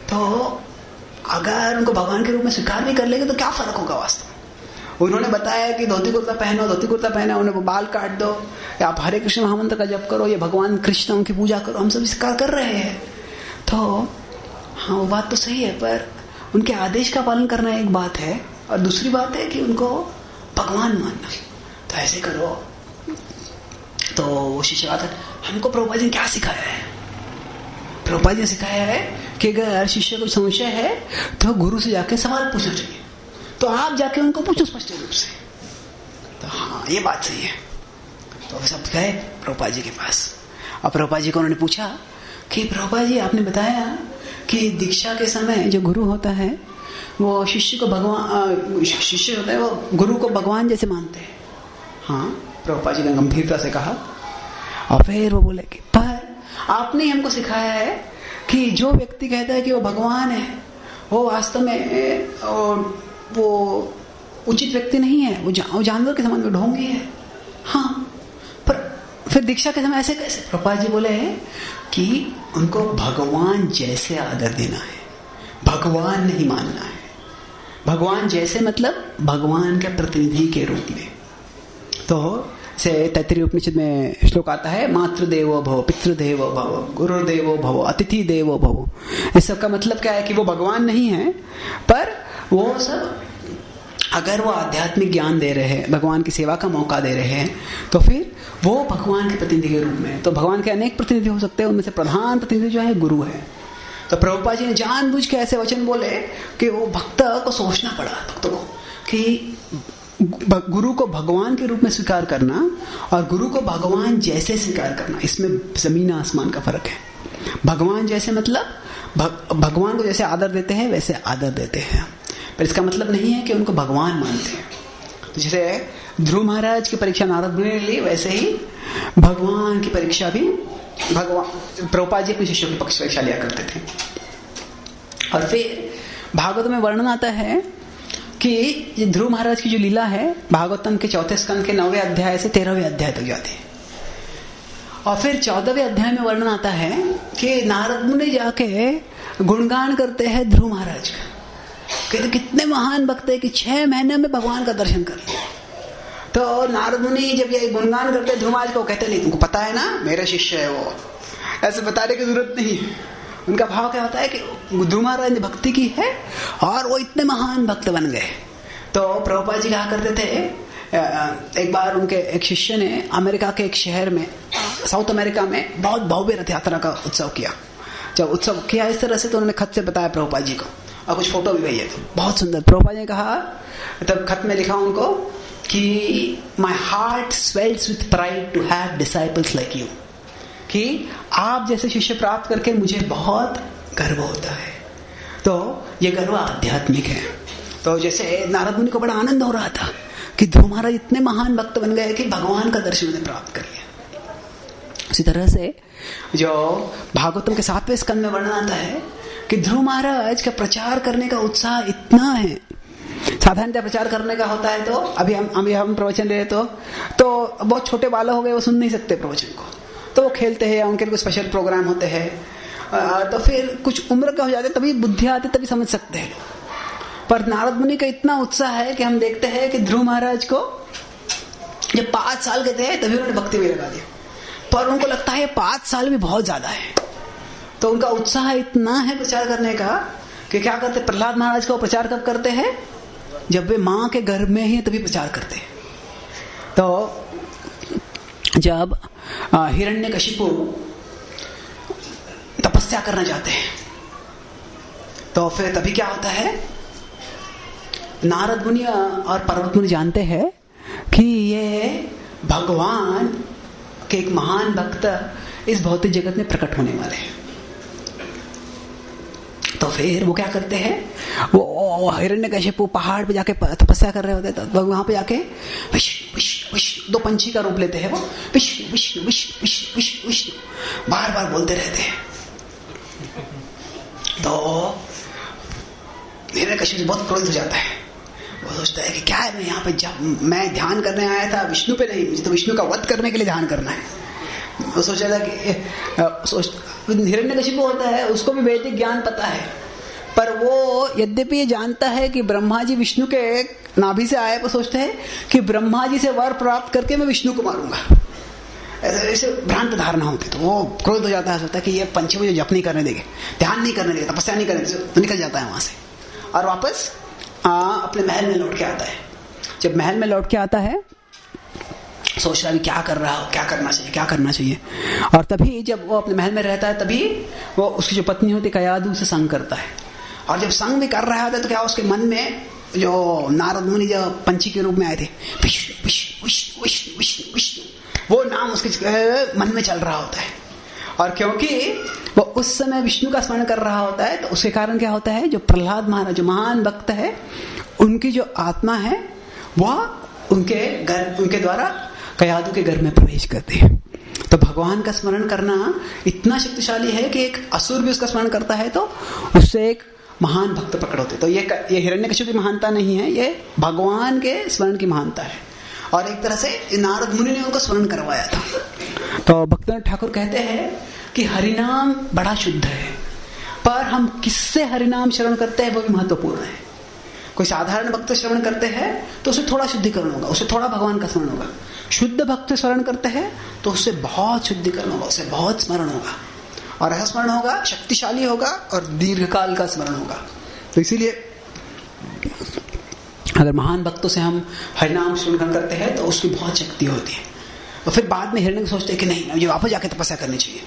A: तो अगर उनको भगवान के रूप में स्वीकार भी कर लेंगे तो क्या फर्क होगा वास्तव में। उन्होंने बताया कि धोती कुर्ता पहना, उन्हें बाल काट दो, या आप हरे कृष्ण महामंत्र का जप करो, या भगवान कृष्ण उनकी पूजा करो, हम सब स्वीकार कर रहे हैं। तो हाँ, वो बात तो सही है, पर उनके आदेश का पालन करना एक बात है, और दूसरी बात है कि उनको भगवान मानना। तो ऐसे करो। तो वो शिष्य आता है, हमको प्रभुपाद जी ने क्या सिखाया है? प्रभुपाद जी ने सिखाया है कि अगर शिष्य को संशय है तो गुरु से जाके सवाल पूछना चाहिए। तो आप जाके उनको पूछो स्पष्ट रूप से। तो हाँ, ये बात सही है। तो सब गए प्रभुपाद जी के पास, और प्रभुपाद जी को उन्होंने पूछा कि प्रभुपाद जी आपने बताया कि दीक्षा के समय जो गुरु होता है वो शिष्य को भगवान, शिष्य होता है वो गुरु को भगवान जैसे मानते हैं। हाँ, प्रभुपाद जी ने गंभीरता से कहा। और फिर वो बोले कि पर आपने हमको सिखाया है कि जो व्यक्ति कहता है कि वो भगवान है वो वास्तव में वो उचित व्यक्ति नहीं है, वो जानवर के समान, वो ढोंगी है। हाँ, पर फिर दीक्षा के समय ऐसे कैसे? प्रभुपाद जी बोले कि उनको भगवान जैसे आदर देना है, भगवान नहीं मानना है। भगवान जैसे मतलब भगवान के प्रतिनिधि के रूप में। तो से तैत्तिरीय उपनिषद में श्लोक आता है, मातृदेवो भव, पितृदेवो भव, गुरुदेवो भव, अतिथि देवो भव। इस सब का मतलब क्या है कि वो भगवान नहीं है, पर वो सब अगर वो आध्यात्मिक ज्ञान दे रहे हैं, भगवान की सेवा का मौका दे रहे हैं, तो फिर वो भगवान के प्रतिनिधि के रूप में। तो भगवान के अनेक प्रतिनिधि हो सकते हैं, उनमें से प्रधान प्रतिनिधि जो है गुरु है। तो प्रभुपाद जी ने जानबूझ के ऐसे वचन बोले कि वो भक्त को सोचना पड़ा, भक्तों को, कि गुरु को भगवान के रूप में स्वीकार करना और गुरु को भगवान जैसे स्वीकार करना, इसमें जमीन आसमान का फर्क है। भगवान जैसे मतलब भगवान को जैसे आदर देते हैं वैसे आदर देते हैं, पर इसका मतलब नहीं है कि उनको भगवान मानते हैं। तो जैसे ध्रुव महाराज की परीक्षा नारद मुनि ने ली, वैसे ही भगवान की परीक्षा भी भगवान प्रभुपाद जी अपने शिष्यों की परीक्षा लिया करते थे। और फिर भागवत में वर्णन आता है कि ध्रुव महाराज की जो लीला है भागवतम के 4 स्कंद के 9वें अध्याय से 13वें अध्याय तक जाती है। और फिर 14वें अध्याय में वर्णन आता है कि नारद मुनि जाके गुणगान करते हैं ध्रुव महाराज का, कहते कितने महान भक्त है कि 6 महीने में भगवान का दर्शन कर लिया। तो नारद मुनि जब ये गुणगान करते ध्रुव महाराज को, कहते नहीं तुमको पता है ना मेरा शिष्य है वो, ऐसे बताने की जरूरत नहीं है। उनका भाव क्या होता है कि ध्रुव महाराज ने भक्ति की है और वो इतने महान भक्त बन गए। तो प्रभुपाद जी कहा करते थे, एक बार उनके एक शिष्य ने अमेरिका के एक शहर में, साउथ अमेरिका में बहुत भव्य रथ यात्रा का उत्सव किया। जब उत्सव किया इस तरह से तो उन्होंने खत से बताया प्रभुपाद जी को और कुछ फोटो भी भेजे, बहुत सुंदर। प्रभुपाद जी ने कहा, तब खत में लिखा उनको कि my heart swells with pride to have disciples like you, कि आप जैसे शिष्य प्राप्त करके मुझे बहुत गर्व होता है। तो ये गर्व आध्यात्मिक है। तो जैसे नारद मुनि को बड़ा आनंद हो रहा था कि ध्रुव महाराज इतने महान भक्त बन गए कि भगवान का दर्शन उन्हें प्राप्त कर लिया। उसी तरह से जो भागवतम के 7वें स्कंद में वर्णन आता है कि ध्रुव महाराज का प्रचार करने का उत्साह इतना है। साधारणतः प्रचार करने का होता है तो अभी हम प्रवचन दे तो बहुत छोटे बालक हो गए, वो सुन नहीं सकते प्रवचन को, तो वो खेलते हैं या उनके लिए स्पेशल प्रोग्राम होते हैं। तो फिर कुछ उम्र का हो जाते तभी बुद्धि आती, तभी समझ सकते हैं। पर नारद मुनि का इतना उत्साह है कि हम देखते हैं कि ध्रुव महाराज को जब 5 साल के थे तभी उन्होंने भक्ति में लगा दिया, पर उनको लगता है 5 साल भी बहुत ज्यादा है। तो उनका उत्साह इतना है प्रचार करने का कि क्या करते, प्रहलाद महाराज को प्रचार कब करते हैं, जब वे माँ के गर्भ में ही तभी प्रचार करते हैं। तो जब हिरण्यकशिपु तपस्या करना चाहते हैं तो फिर तभी क्या होता है, नारद मुनि और पर्वत मुनि जानते हैं कि ये भगवान के एक महान भक्त इस भौतिक जगत में प्रकट होने वाले हैं। तो फिर वो क्या करते हैं, वो हिरण्यकशिपु पहाड़ पे जाके तपस्या कर रहे होते हैं। तो वहां पे जाके विष्णु विष्णु विष्णु 2 पंछी का रूप लेते हैं, वो विष्णु विष्णु विष्णु विष्णु विष्णु विष्णु बार बार बोलते रहते हैं। तो हिरण्यकशिपु बहुत क्रोधित हो जाता है। वो सोचता है कि क्या है, मैं यहाँ पे जब मैं ध्यान करने आया था विष्णु पे नहीं, मुझे तो विष्णु का वध करने के लिए ध्यान करना है। वो सोचा था कि हिरण्यकशिपु होता है, उसको भी वैदिक ज्ञान पता है, पर वो यद्यपि ये जानता है कि ब्रह्मा जी विष्णु के नाभि से आए, पर सोचते हैं कि ब्रह्मा जी से वर प्राप्त करके मैं विष्णु को मारूंगा। ऐसे भ्रांत धारणा होती। तो वो क्रोध हो जाता है, सोचता है कि ये पंछी मुझे जप नहीं करने देंगे, ध्यान नहीं करने देंगे, तपस्या नहीं करने देंगे, तो निकल जाता है वहां से और वापस अपने महल में लौट के आता है। जब महल में लौट के आता है सोच रहा है क्या कर रहा हो, क्या करना चाहिए, क्या करना चाहिए। और तभी जब वो अपने महल में रहता है तभी वो उसकी जो पत्नी होती कयाधु से संग करता है। और जब संग भी कर रहा होता है तो क्या उसके मन में जो नारद मुनि जो पंछी के रूप में आए थे, विष्णु विष्णु विष्णु विष्णु विष्णु विष्णु, वो नाम उसके मन में चल रहा होता है। और क्योंकि वो उस समय विष्णु का स्मरण कर रहा होता है तो उसके कारण क्या होता है, जो प्रहलाद महाराज जो महान भक्त है, उनकी जो आत्मा है वह उनके द्वारा कयाधु के घर में प्रवेश करती है। तो भगवान का स्मरण करना इतना शक्तिशाली है कि एक असुर भी उसका स्मरण करता है तो उससे एक महान भक्त प्रकट होते। तो ये हिरण्यकशिपु की महानता नहीं है, ये भगवान के स्मरण की महानता है। और एक तरह से नारद मुनि ने उनको स्मरण करवाया था। तो भक्तनाथ ठाकुर कहते हैं कि हरिनाम बड़ा शुद्ध है, पर हम किससे हरिनाम श्रवण करते हैं वो भी महत्वपूर्ण है। कोई साधारण भक्त श्रवण करते हैं तो उससे थोड़ा शुद्धिकरण होगा, उससे थोड़ा भगवान का स्मरण होगा। शुद्ध भक्त स्मरण करते हैं तो उससे बहुत शुद्धिकरण होगा, उससे बहुत स्मरण होगा, और ऐसा स्मरण होगा शक्तिशाली होगा और दीर्घकाल का स्मरण होगा। तो इसीलिए अगर महान भक्तों से हम हरिनाम श्रवण करते हैं तो उसकी बहुत शक्ति होती है। और फिर बाद में हिरण्य सोचते हैं कि नहीं, मुझे वापस जाके तपस्या करनी चाहिए,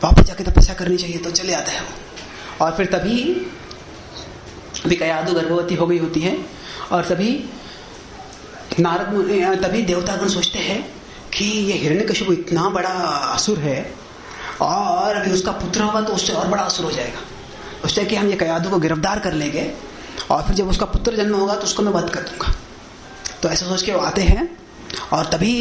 A: वापस जाके तपस्या करनी चाहिए। तो चले आता है वो। और फिर तभी कयाधु गर्भवती हो गई होती है और तभी तभी देवतागण सोचते हैं कि ये हिरण्यकशिपु इतना बड़ा असुर है और अभी उसका पुत्र होगा तो उससे और बड़ा असुर हो जाएगा। सोचते हैं कि हम ये कयाधु को गिरफ्तार कर लेंगे और फिर जब उसका पुत्र जन्म होगा तो उसको मैं वध कर दूंगा। तो ऐसा सोच के वो आते हैं और तभी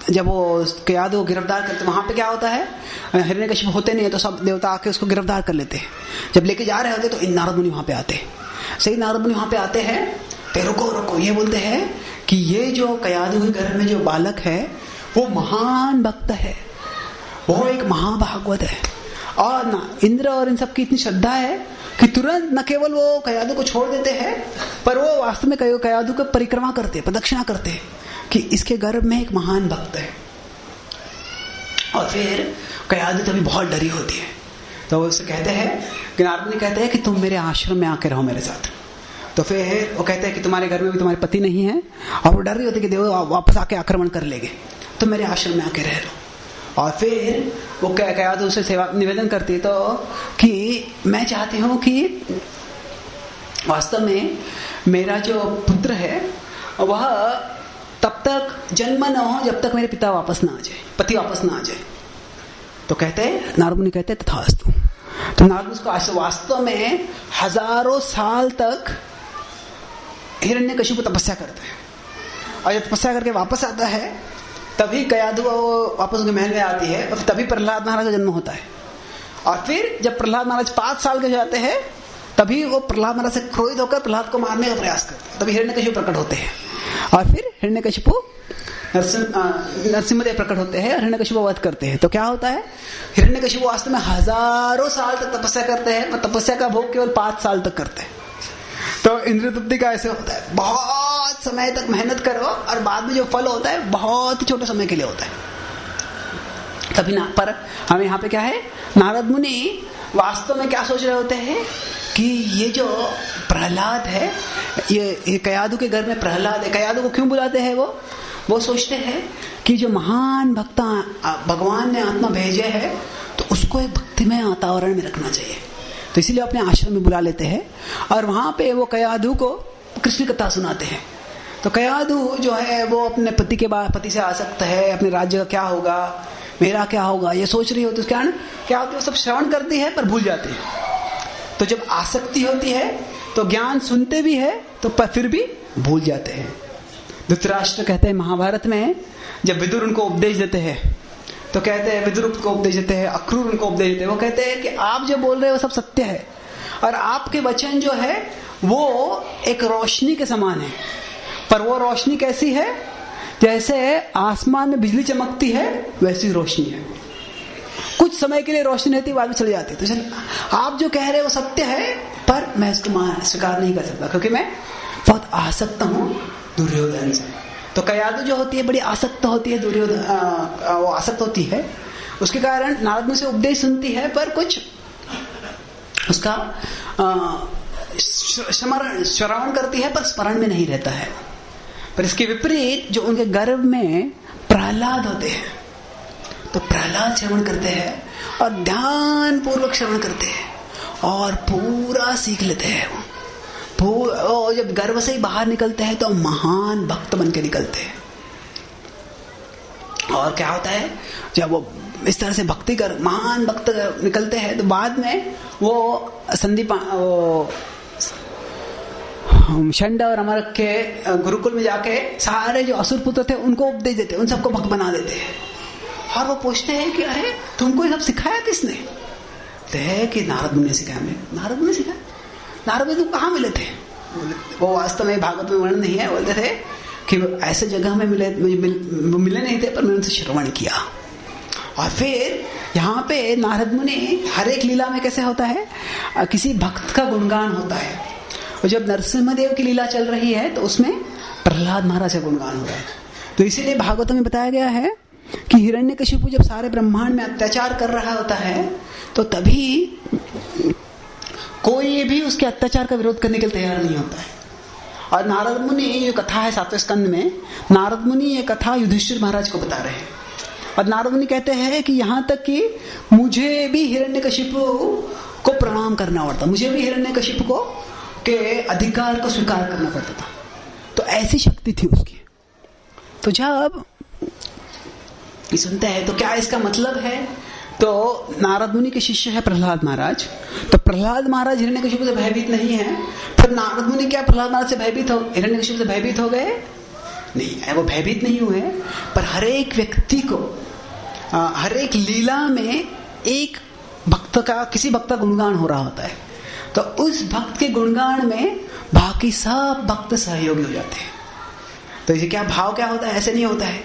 A: जब वो कयाधु को गिरफ्तार करते, वहां पे क्या होता है, हिरण्यकशिपु होते नहीं है तो सब देवता आके उसको गिरफ्तार कर लेते हैं। जब लेके जा रहे होते तो इन नारद मुनि वहां पे आते हैं सही नारद मुनि वहां पे आते हैं तो रुको रुको, ये बोलते हैं कि ये जो कयाधु के घर में जो बालक है वो महान भक्त है, वो एक महाभागवत है। और ना इंद्र और इन सब की इतनी श्रद्धा है कि तुरंत न केवल वो कयाधु को छोड़ देते हैं, पर वो वास्तव में कयाधु को परिक्रमा करते हैं, प्रदक्षिणा करते हैं कि इसके गर्भ में एक महान भक्त है। और फिर कयाधु तभी बहुत डरी होती है, तो वो उससे कहते हैं कि नारद मुनि कहते हैं कि तुम मेरे आश्रम में आके रहो मेरे साथ। तो फिर वो कहते हैं कि तुम्हारे घर में भी तुम्हारे पति नहीं है, और वो डर रही होती कि देव वापस आके आक्रमण कर लेंगे, तुम मेरे आश्रम में आके रह लो। और फिर वो कयाधु उसे सेवा निवेदन करती तो कि मैं चाहती हूँ कि वास्तव में मेरा जो पुत्र है वह तब तक जन्म न हो जब तक मेरे पिता वापस ना आ जाए, पति वापस ना आ जाए। तो कहते हैं नारद मुनि कहते हैं तथास्तु। तो नारद उसको वास्तव में हजारों साल तक हिरण्यकशिपु तपस्या करते हैं, और जब तपस्या करके वापस आता है तभी कयाधु वापस उनके महल में आती है, और तभी प्रहलाद महाराज का जन्म होता है। और फिर जब प्रहलाद महाराज 5 साल के जाते हैं तभी वो प्रहलाद महाराज से क्रोधित होकर प्रहलाद को मारने का प्रयास करते हैं, तभी हिरण्यकशिपु प्रकट होते हैं। और फिर हिरण्यकशिपु नरसिंहदेव प्रकट होते हैं और हिरण्यकशिपु वध करते हैं। तो क्या होता है, हिरण्यकशिपु वास्तव में हजारों साल तक तपस्या करते हैं, और तपस्या का भोग केवल 5 साल तक करते हैं। तो इंद्र तृप्ति का ऐसे होता है, बहुत समय तक मेहनत करो और बाद में जो फल होता है बहुत ही छोटे समय के लिए होता है। तभी ना, पर हमें यहाँ पे क्या है, नारद मुनि वास्तव में क्या सोच रहे होते हैं कि ये जो प्रहलाद है, ये कयाधु के घर में प्रहलाद है। कयाधु को क्यों बुलाते हैं वो सोचते हैं कि जो महान भक्त भगवान ने आत्मा भेजे है तो उसको एक भक्तिमय वातावरण में रखना चाहिए, तो इसीलिए अपने आश्रम में बुला लेते हैं। और वहां पे वो कयाधु को कृष्ण कथा सुनाते हैं। तो कयाधु जो है वो अपने पति से आसक्त है, अपने राज्य का क्या होगा, मेरा क्या होगा, ये सोच रही होती है। उसके कारण क्या होती है, वो सब श्रवण करती है पर भूल जाती है। तो जब आसक्ति होती है तो ज्ञान सुनते भी है तो फिर भी भूल जाते हैं। धृतराष्ट्र कहते हैं महाभारत में, जब विदुर उनको उपदेश देते हैं तो कहते हैं, विदुर को उपदेश देते हैं, अक्रूर उनको उपदेश देते हैं, वो कहते हैं कि आप जो बोल रहे हो वो सब सत्य है, और आपके वचन जो है वो एक रोशनी के समान है। पर वो रोशनी कैसी है, जैसे आसमान में बिजली चमकती है वैसी रोशनी है। कुछ समय के लिए रोशनी रहती है, बाद में चली जाती है। तो आप जो कह रहे हो वो सत्य है, पर मैं इसको स्वीकार नहीं कर सकता क्योंकि मैं बहुत आसक्त हूं दुर्योधन से। तो कयाधु जो होती है बड़ी आसक्त होती है, दुर्योधन वो आसक्त होती है, उसके कारण नारद मुनि से उपदेश सुनती है पर कुछ उसका श्रवण करती है पर स्मरण में नहीं रहता है। पर इसके विपरीत जो उनके गर्भ में प्रहलाद होते हैं, तो प्रहलाद श्रवण करते हैं और ध्यान पूर्वक श्रवण करते हैं और पूरा सीख लेते हैं। वो जब गर्भ से ही बाहर निकलते हैं तो महान भक्त बन के निकलते हैं। और क्या होता है, जब वो इस तरह से भक्ति कर महान भक्त निकलते हैं तो बाद में वो संदीप षंड और अमरक के गुरुकुल में जाके सारे जो असुर पुत्र थे उनको उपदेश देते, उन सबको भक्त बना देते हैं। और वो पूछते हैं कि अरे तुमको ये सब सिखाया किसने? तो कि नारद मुनि ने सिखाया। नारद मुनि ने सिखाया? नारद मुनि तुम कहाँ मिले थे? वो वास्तव में भागवत में वर्णन नहीं है, बोलते थे कि ऐसे जगह में मिले नहीं थे पर मैंने उनसे श्रवण किया। और फिर यहाँ पे नारद मुनि हर एक लीला में कैसे होता है, किसी भक्त का गुणगान होता है। और जब नरसिंहदेव की लीला चल रही है तो उसमें प्रहलाद महाराज का गुणगान हो रहा है। तो इसीलिए भागवत में बताया गया है कि हिरण्यकशिपु जब सारे ब्रह्मांड में अत्याचार कर रहा होता है तो तभी कोई भी उसके अत्याचार का विरोध करने के लिए तैयार नहीं होता है। और नारद मुनि ये कथा है 7वें स्कंद में, नारद मुनि ये कथा युधिष्ठिर महाराज को बता रहे हैं। और नारद मुनि कहते हैं कि यहाँ तक कि मुझे भी हिरण्यकशिपु को प्रणाम करना पड़ता, मुझे भी हिरण्यकशिपु को के अधिकार को स्वीकार करना पड़ता था। तो ऐसी शक्ति थी उसकी। तो जब सुनते हैं तो क्या इसका मतलब है, तो नारद मुनि के शिष्य है प्रहलाद महाराज। तो प्रहलाद महाराज हिरण्यकशिपु से भयभीत नहीं है, फिर नारद मुनि क्या प्रहलाद महाराज से भयभीत हो, हिरण्यकशिपु से भयभीत हो गए? नहीं, वो भयभीत नहीं हुए। पर हर एक व्यक्ति को हर एक लीला में एक भक्त का, किसी भक्त का गुणगान हो रहा होता है। तो उस भक्त के गुणगान में बाकी सब भक्त सहयोगी हो जाते हैं। तो इसे क्या भाव क्या होता है? ऐसे नहीं होता है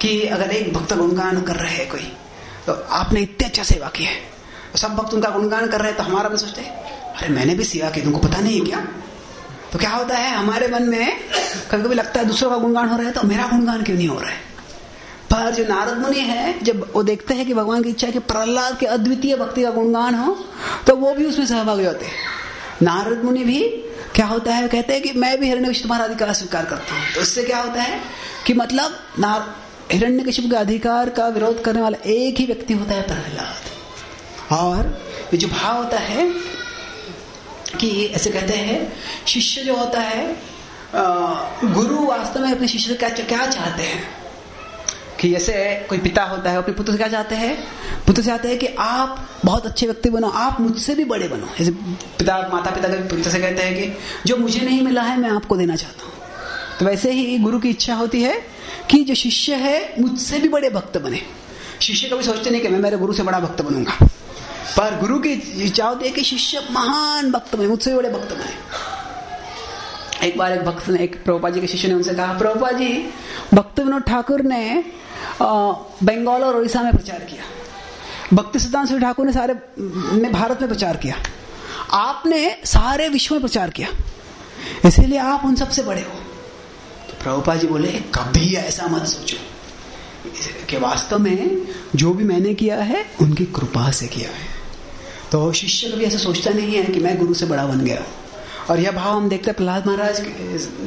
A: कि अगर एक भक्त गुणगान कर रहे हैं कोई, तो आपने इतने अच्छा सेवा की है, तो सब भक्त उनका गुणगान कर रहे हैं, तो हमारा मन सोचते हैं अरे मैंने भी सेवा की, तुमको पता नहीं है क्या? तो क्या होता है हमारे मन में कभी कभी लगता है दूसरों का गुणगान हो रहा है तो मेरा गुणगान क्यों नहीं हो रहा है। पर जो नारद मुनि है, जब वो देखते हैं कि भगवान की इच्छा है कि प्रहलाद के अद्वितीय भक्ति का गुणगान हो, तो वो भी उसमें सहभागी होते हैं। नारद मुनि भी क्या होता है, कहते हैं कि मैं भी हिरण्यकशिपु तुम्हारा अधिकार स्वीकार करता हूं। तो इससे क्या होता है कि मतलब हिरण्यकशिपु के अधिकार का विरोध करने वाला एक ही व्यक्ति होता है, प्रहलाद। और ये जो भाव होता है कि ऐसे कहते हैं शिष्य जो होता है, गुरु वास्तव में अपने शिष्य से क्या चाहते हैं कि जैसे कोई पिता होता है अपने पुत्र से क्या चाहते हैं, पुत्र चाहते हैं कि आप बहुत अच्छे व्यक्ति बनो, आप मुझसे भी बड़े बनो। जैसे माता पिता के पुत्र से कहते हैं कि जो मुझे नहीं मिला है मैं आपको देना चाहता हूँ। तो वैसे ही गुरु की इच्छा होती है कि जो शिष्य है मुझसे भी बड़े भक्त बने। शिष्य कभी सोचते नहीं कि मैं मेरे गुरु से बड़ा भक्त बनूंगा, पर गुरु की इच्छा होती है कि शिष्य महान भक्त बने, मुझसे भी बड़े भक्त बने। एक बार एक भक्त ने, एक प्रभुपाद जी के शिष्य ने उनसे कहा, प्रभुपाद जी, भक्ति विनोद ठाकुर ने बंगाल और उड़ीसा में प्रचार किया, भक्ति सिद्धांत श्री ठाकुर ने सारे में भारत में प्रचार किया, आपने सारे विश्व में प्रचार किया, इसीलिए आप उन सबसे बड़े हो। तो प्रभुपाद जी बोले, कभी ऐसा मत सोचो कि वास्तव में जो भी मैंने किया है उनकी कृपा से किया है। तो शिष्य कभी ऐसा सोचता नहीं है कि मैं गुरु से बड़ा बन गया। और यह भाव हम देखते हैं प्रहलाद महाराज की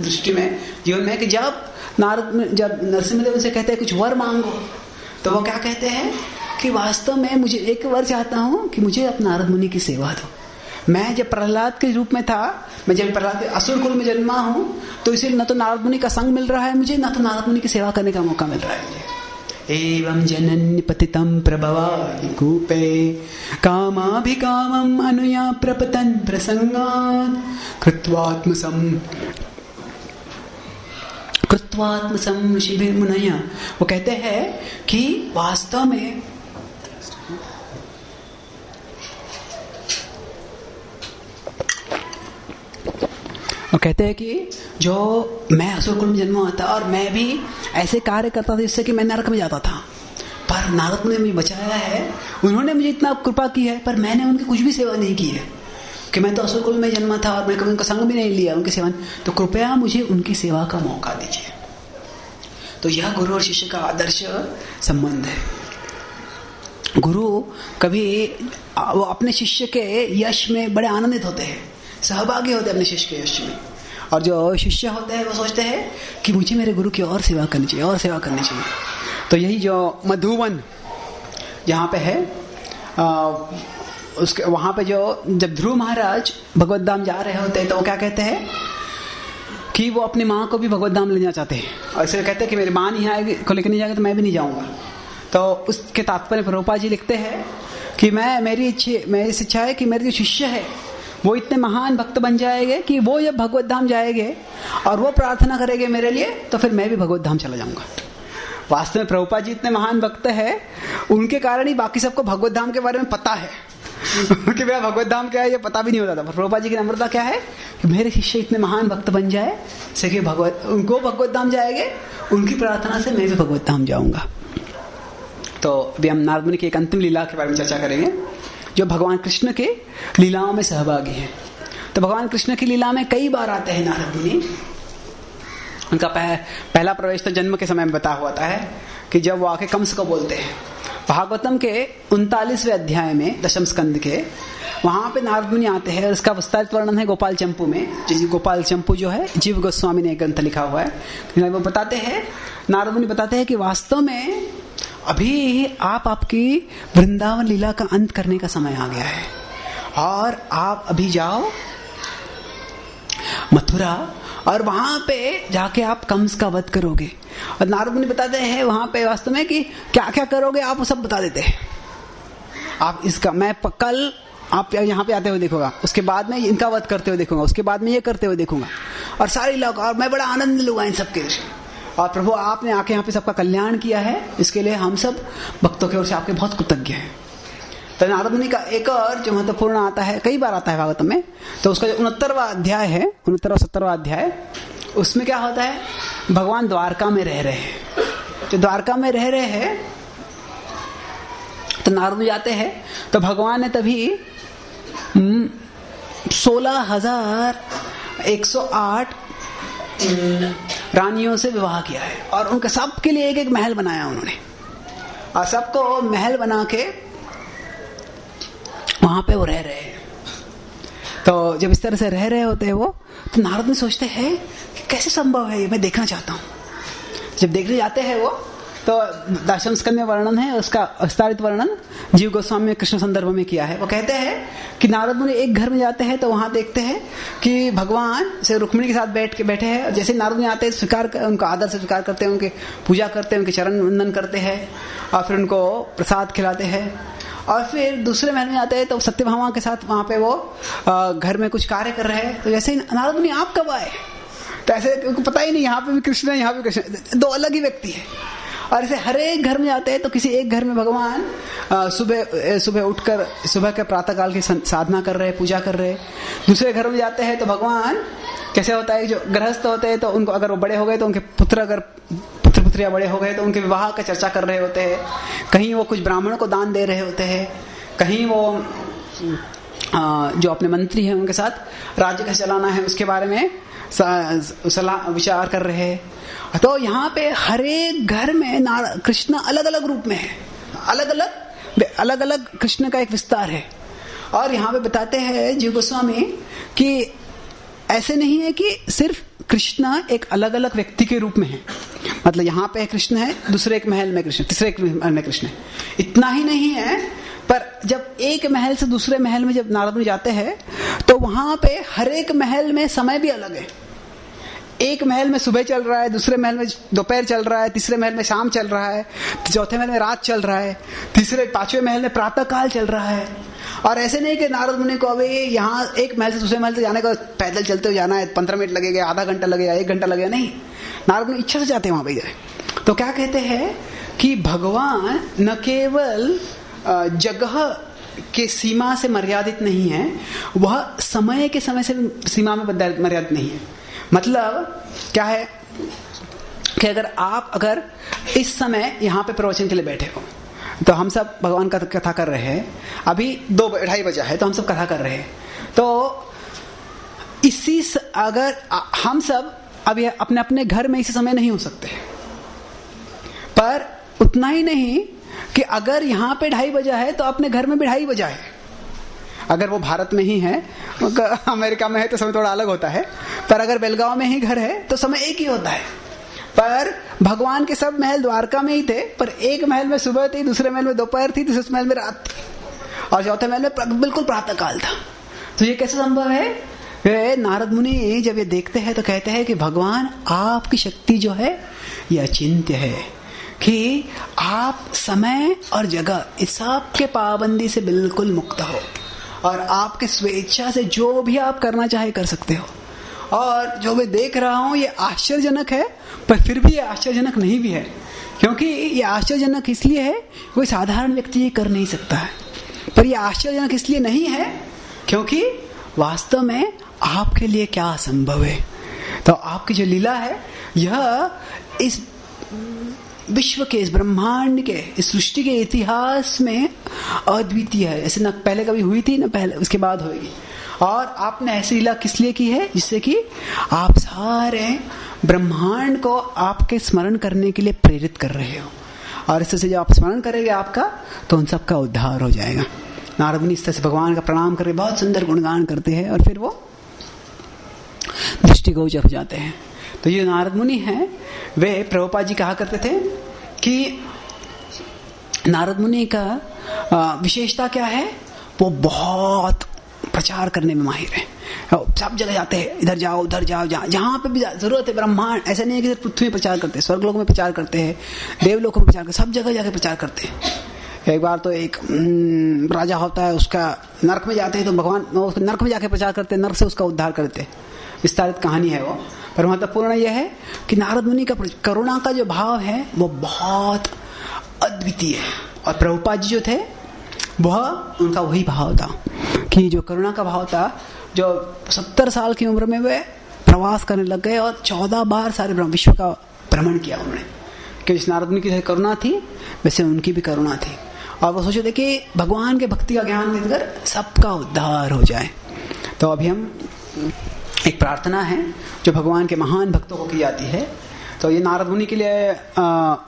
A: दृष्टि में, जीवन में, कि जब नरसिंहदेव से कहते हैं कुछ वर मांगो, तो वो क्या कहते हैं कि वास्तव में मुझे एक वर चाहता हूं कि मुझे अपना नारद मुनि की सेवा दो। मैं जब प्रहलाद के रूप में था, मैं जब प्रहलाद के असुर कुल में जन्मा हूं, तो इसीलिए न तो नारद मुनि का संग मिल रहा है मुझे, न तो नारद मुनि की सेवा करने का मौका मिल रहा है मुझे। एवं जनन्य पतितं प्रभवानि कूपे कामाभिकामम् अनुया प्रपतन् प्रसंगात् कृत्वात्मसं शिभिर्मुनया। वो कहते हैं कि वास्तव में और कहते हैं कि जो मैं असुर कुल में जन्मा हुआ था और मैं भी ऐसे कार्य करता था जिससे कि मैं नरक में जाता था, पर नारद ने मुझे बचाया है, उन्होंने मुझे इतना कृपा की है, पर मैंने उनकी कुछ भी सेवा नहीं की है कि मैं तो असुर कुल में जन्मा था और मैं कभी उनका संग भी नहीं लिया उनकी सेवा। तो कृपया मुझे उनकी सेवा का मौका दीजिए। तो यह गुरु और शिष्य का आदर्श संबंध है। गुरु कभी वो अपने शिष्य के यश में बड़े आनंदित होते हैं, सहभागी होते हैं अपने शिष्य के यश में, और जो शिष्य होते हैं वो सोचते हैं कि मुझे मेरे गुरु की और सेवा करनी चाहिए, और सेवा करनी चाहिए। तो यही जो मधुवन जहाँ पे है, उसके वहां पे जो जब ध्रुव महाराज भगवत धाम जा रहे होते हैं, तो वो क्या कहते हैं कि वो अपनी माँ को भी भगवत धाम ले जाना चाहते हैं, और इसलिए कहते हैं कि मेरी माँ नहीं आएगी को लेकर नहीं जाएगी तो मैं भी नहीं जाऊंगा। तो उसके तात्पर्य प्रभुपाद जी लिखते हैं कि मेरी इच्छा है कि मेरे जो शिष्य है वो इतने महान भक्त बन जाएंगे कि वो जब भगवत धाम जाएंगे और वो प्रार्थना करेंगे मेरे लिए, तो फिर मैं भी भगवत धाम चला जाऊंगा। वास्तव में प्रभुपाद जी इतने महान भक्त है, उनके कारण ही बाकी सबको भगवत धाम के बारे में पता है कि मेरा भगवत धाम क्या है ये पता भी नहीं होता था। प्रभुपाद जी की नम्रता क्या है कि मेरे शिष्य इतने महान भक्त बन जाए से कि उनको भगवत धाम जाएंगे, उनकी प्रार्थना से मैं भी भगवत धाम जाऊंगा। तो अभी हम नारद मुनि की एक अंतिम लीला के बारे में चर्चा करेंगे, जो भगवान कृष्ण के लीलाओं में सहभागी हैं। तो भगवान कृष्ण की लीला में कई बार आते हैं नारद मुनि। उनका पहला प्रवेश तो जन्म के समय में बता हुआ था है कि जब वो आके कंस को बोलते हैं। भागवतम के 39वें अध्याय में दशम स्कंद के वहां पे नारद मुनि आते हैं, और इसका विस्तारित वर्णन है गोपाल चंपू में। गोपाल चंपू जो है जीव गोस्वामी ने एक ग्रंथ लिखा हुआ है। वो बताते हैं, नारद मुनि बताते हैं कि वास्तव में अभी आपकी वृंदावन लीला का अंत करने का समय आ गया है, और आप अभी जाओ मथुरा और वहां पे जाके आप कंस का वध करोगे। और नारद मुनि बताते हैं वहां पे वास्तव में कि क्या क्या करोगे आप वो सब बता देते हैं। आप इसका मैं कल आप यहाँ पे आते हुए देखूंगा, उसके बाद में इनका वध करते हुए देखूंगा, उसके बाद में ये करते हुए देखूंगा, और सारी लोग, और मैं बड़ा आनंद लूंगा इन सबके। और प्रभु आपने आके यहाँ पे सबका कल्याण किया है, इसके लिए हम सब भक्तों की ओर से आपके बहुत कृतज्ञ हैं। तो नारद मुनि का एक और जो महत्वपूर्ण आता है, कई बार आता है भागवतम में, तो उसका जो 69वां अध्याय है, 69वां 70वां अध्याय, उसमें क्या होता है, भगवान द्वारका में रह रहे हैं। जो द्वारका में रह रहे हैं तो नारद मुनि जाते हैं, तो भगवान ने तभी 16,108 रानियों से विवाह किया है और उनके सबके लिए एक एक महल बनाया उन्होंने, और सबको महल बना के वहां पे वो रह रहे हैं। तो जब इस तरह से रह रहे होते हैं वो, तो नारद मुनि सोचते हैं कि कैसे संभव है ये, मैं देखना चाहता हूं। जब देखने जाते हैं वो, तो दशम स्कंद में वर्णन है, उसका विस्तारित वर्णन जीव गोस्वामी ने कृष्ण संदर्भ में किया है। वो कहते हैं कि नारद मुनि एक घर में जाते हैं तो वहां देखते हैं कि भगवान से रुक्मिणी के साथ बैठे हैं। जैसे नारद मुनि आते हैं, उनको आदर से स्वीकार करते हैं, उनके पूजा करते हैं, उनके चरण वंदन करते हैं और फिर उनको प्रसाद खिलाते हैं। और फिर दूसरे महल में आते हैं तो सत्यभामा के साथ वहां पे वो घर में कुछ कार्य कर रहे हैं। तो जैसे नारद मुनि आप कब आए, तो ऐसे उनको पता ही नहीं, यहाँ पे भी कृष्ण है, यहाँ पे कृष्ण, दो अलग ही व्यक्ति है। और ऐसे हर एक घर में जाते हैं तो किसी एक घर में भगवान सुबह उठकर सुबह के प्रातः काल की साधना कर रहे हैं, पूजा कर रहे हैं। दूसरे घर में जाते हैं तो भगवान कैसे होता है, जो गृहस्थ होते हैं तो उनको अगर वो बड़े हो गए तो उनके पुत्रियां बड़े हो गए तो उनके विवाह का चर्चा कर रहे होते हैं। कहीं वो कुछ ब्राह्मणों को दान दे रहे होते हैं, कहीं वो जो अपने मंत्री हैं उनके साथ राज्य कैसे चलाना है उसके बारे में सलाह विचार कर रहे हैं। तो यहाँ पे हर एक घर में कृष्ण अलग अलग रूप में है, अलग अलग कृष्ण का एक विस्तार है। और यहाँ पे बताते हैं जीव गोस्वामी कि ऐसे नहीं है कि सिर्फ कृष्ण एक अलग अलग व्यक्ति के रूप में है, मतलब यहाँ पे कृष्ण है, दूसरे एक महल में कृष्ण, तीसरे एक महल में कृष्ण है, इतना ही नहीं है। पर जब एक महल से दूसरे महल में जब नारद मुनि जाते हैं तो वहां पे हर एक महल में समय भी अलग है। एक महल में सुबह चल रहा है, दूसरे महल में दोपहर चल रहा है, तीसरे महल में शाम चल रहा है, चौथे महल में रात चल रहा है, पांचवें महल में प्रातः काल चल रहा है। और ऐसे नहीं कि नारद मुनि को अभी यहाँ एक महल से दूसरे महल से जाने को पैदल चलते हुए जाना है, 15 मिनट लगेगा, आधा घंटा लगेगा, 1 घंटा लगेगा, नहीं, नारद मुनि इच्छा से जाते हैं वहां पे। तो क्या कहते हैं कि भगवान न केवल जगह के सीमा से मर्यादित नहीं है, वह समय के समय से सीमा में मर्यादित नहीं है। मतलब क्या है कि अगर इस समय यहाँ पे प्रवचन के लिए बैठे हो, तो हम सब भगवान का कथा कर रहे हैं, अभी 2-2:30 बजा है तो हम सब कथा कर रहे हैं, तो अगर हम सब अभी अपने अपने घर में इसी समय नहीं हो सकते, पर उतना ही नहीं कि अगर यहाँ पे 2:30 बजा है तो अपने घर में भी 2:30 बजा है। अगर वो भारत में ही है, अमेरिका में है तो समय थोड़ा अलग होता है, पर अगर बेलगांव में ही घर है तो समय एक ही होता है। पर भगवान के सब महल द्वारका में ही थे, पर एक महल में सुबह थी, दूसरे महल में दोपहर थी, तीसरे महल में रात थी, और चौथे महल में बिल्कुल प्रातः काल था। तो ये कैसे संभव है? वे नारद मुनि जब ये देखते हैं तो कहते हैं कि भगवान आपकी शक्ति जो है ये अचिंत्य है, कि आप समय और जगह इस सब के पाबंदी से बिल्कुल मुक्त हो, और आपके स्वेच्छा से जो भी आप करना चाहे कर सकते हो। और जो मैं देख रहा हूं ये आश्चर्यजनक है, पर फिर भी ये आश्चर्यजनक नहीं भी है, क्योंकि ये आश्चर्यजनक इसलिए है कोई साधारण व्यक्ति ये कर नहीं सकता है, पर ये आश्चर्यजनक इसलिए नहीं है क्योंकि वास्तव में आपके लिए क्या असंभव है। तो आपकी जो लीला है यह इस विश्व के, इस ब्रह्मांड के, इस सृष्टि के इतिहास में अद्वितीय है, ऐसे न पहले कभी हुई थी न पहले उसके बाद होगी। और आपने ऐसी लीला किस लिए की है? जिससे कि आप सारे ब्रह्मांड को आपके स्मरण करने के लिए प्रेरित कर रहे हो, और इससे जब आप स्मरण करेंगे आपका, तो उन सबका उद्धार हो जाएगा। नारद मुनि इस तरह से भगवान का प्रणाम करके बहुत सुंदर गुणगान करते हैं और फिर वो दृष्टिगोचर हो जाते हैं। तो ये नारद मुनि हैं, वे प्रभुपाद जी कहा करते थे कि नारद मुनि का विशेषता क्या है, वो बहुत प्रचार करने में माहिर है। सब जगह जाते हैं, इधर जाओ उधर जाओ, जहां पे भी जरूरत है ब्रह्मांड, ऐसा नहीं है कि सिर्फ पृथ्वी में प्रचार करते हैं, स्वर्गलोक में प्रचार करते हैं, देवलोक में प्रचार करते हैं, सब जगह जाके प्रचार करते हैं। एक बार तो एक राजा होता है, उसका नरक में जाते हैं, तो भगवान उसको नरक में जाके प्रचार करते हैं, नरक से उसका उद्धार करते हैं। विस्तारित कहानी है वो, पर महत्वपूर्ण यह है कि नारद मुनि का करुणा का जो भाव है वो बहुत अद्वितीय है। और प्रभुपाद जी जो थे वह उनका वही भाव था कि जो करुणा का भाव था, जो 70 साल की उम्र में वे प्रवास करने लग गए और 14 बार सारे विश्व का भ्रमण किया उन्होंने। क्योंकि नारद मुनि की करुणा थी, वैसे उनकी भी करुणा थी, और वो सोचे थे कि भगवान के भक्ति का ज्ञान देकर सबका उद्धार हो जाए। तो अभी हम एक प्रार्थना है जो भगवान के महान भक्तों को की जाती है। तो ये नारद मुनि के लिए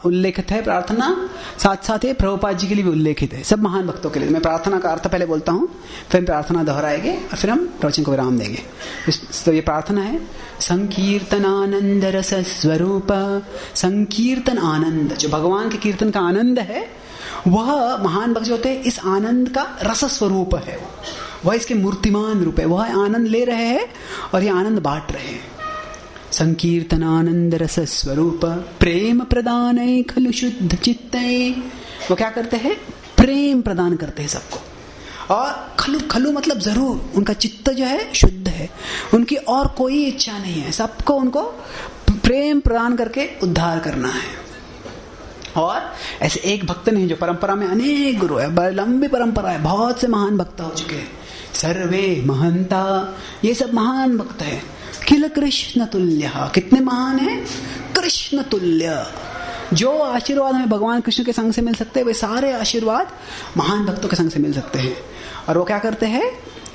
A: उल्लेखित है प्रार्थना, साथ साथ ये प्रभुपाद जी के लिए भी उल्लेखित है, सब महान भक्तों के लिए। मैं प्रार्थना का अर्थ पहले बोलता हूँ, फिर प्रार्थना दोहराएंगे और फिर हम प्रवचन को विराम देंगे। तो ये प्रार्थना है, संकीर्तनानंद रस स्वरूप। संकीर्तन आनंद, जो भगवान के कीर्तन का आनंद है, वह महान भक्त जो होते हैं इस आनंद का रस स्वरूप है, वह इसके मूर्तिमान रूप है। वह आनंद ले रहे हैं और ये आनंद बांट रहे हैं। संकीर्तनानंद रस स्वरूप प्रेम प्रदान खलु शुद्ध चित्तये। वो क्या करते हैं? प्रेम प्रदान करते हैं सबको। और खलु खलु मतलब जरूर, उनका चित्त जो है शुद्ध है, उनकी और कोई इच्छा नहीं है, सबको उनको प्रेम प्रदान करके उद्धार करना है। और ऐसे एक भक्त नहीं, जो परंपरा में अनेक गुरु है, बड़ी लंबी परंपरा है, बहुत से महान भक्त हो चुके हैं। सर्वे महंता, ये सब महान भक्त है। किल कृष्ण तुल्य, कितने महान है? कृष्ण तुल्य। जो आशीर्वाद हमें भगवान कृष्ण के संग से मिल सकते हैं, वे सारे आशीर्वाद महान भक्तों के संग से मिल सकते हैं। और वो क्या करते हैं?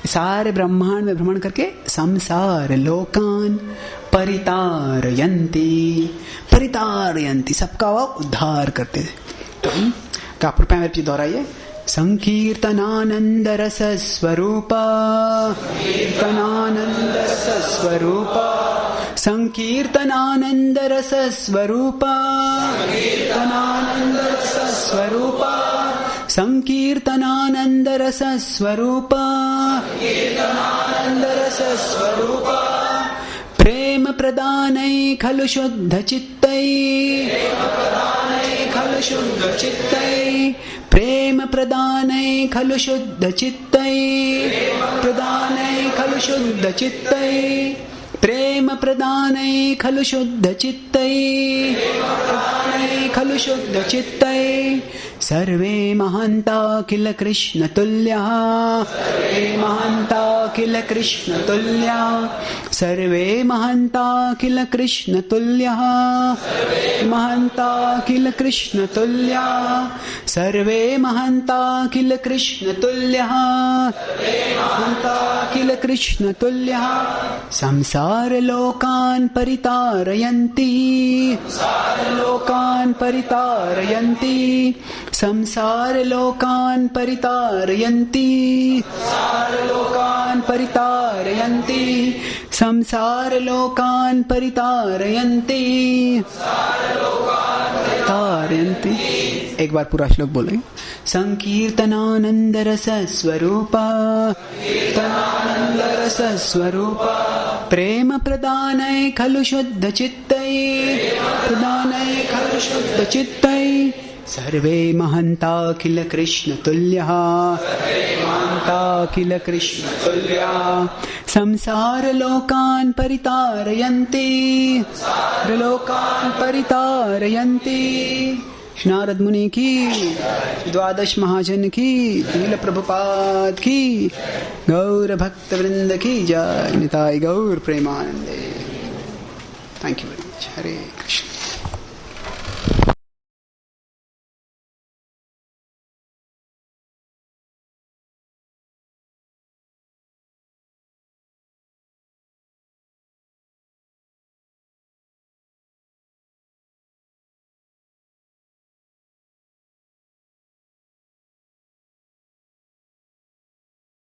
A: सारे ब्रह्मांड में भ्रमण करके संसार लोकान परितारयन्ति, परितारयन्ति, सबका वो उद्धार करते हैं। तो आप कृपया मेरे पीछे दोहराइए। संकीर्तनानंद रस स्वरूप, संकीर्तनानंद रस स्वरूप, संकीर्तनानंद रस स्वरूप, संकीर्तनानंद रस स्वरूप, संकीर्तनानंद रस स्वरूप, संकीर्तनानंद रस स्वरूप, प्रेम प्रदानै खलु शुद्ध चित्तै, प्रेम प्रदानै खलु शुद्ध चित्तै, प्रेम प्रदानै खलु शुद्ध चित्तै, प्रदानै खलु शुद्ध चित्तै, प्रेम प्रदानै खलु शुद्ध चित्तै, प्रदानै खलु शुद्ध चित्तै। सर्वे महन्ता किल कृष्ण तुल्यः, सर्वे महन्ता किल कृष्ण तुल्यः, सर्वे महन्ता किल कृष्ण तुल्यः, सर्वे महन्ता किल कृष्ण तुल्यः, सर्वे महन्ता किल कृष्ण तुल्यः, सर्वे महन्ता किल कृष्ण तुल्यः। संसार लोकान् परितारयन्ति, संसार लोकान् परितारयन्ति, संसार लोकान् परितारयन्ति, संसार लोकान् परितारयन्ति, संसार लोकान् परितारयन्ति, संसार लोकान् परितारयन्ति। एक बार पूरा श्लोक बोलें। संकीर्तनानंद रस स्वरूप, संकीर्तनानंद रस स्वरूप, प्रेम प्रदानै खलु शुद्ध चित्तै, प्रदानै खलु शुद्ध चित्तै। सर्वे महन्ता किल कृष्ण तुल्यः, सर्वे महन्ता किल कृष्ण तुल्यः, संसार लोकान् परितारयन्ति, संसार लोकान् परितारयन्ति। नारद मुनि की, द्वादश महाजन की, नील प्रभुपाद की, गौर भक्त वृंद की जय। निताय गौर प्रेमानंदे। Thank you very much. Hare Krishna.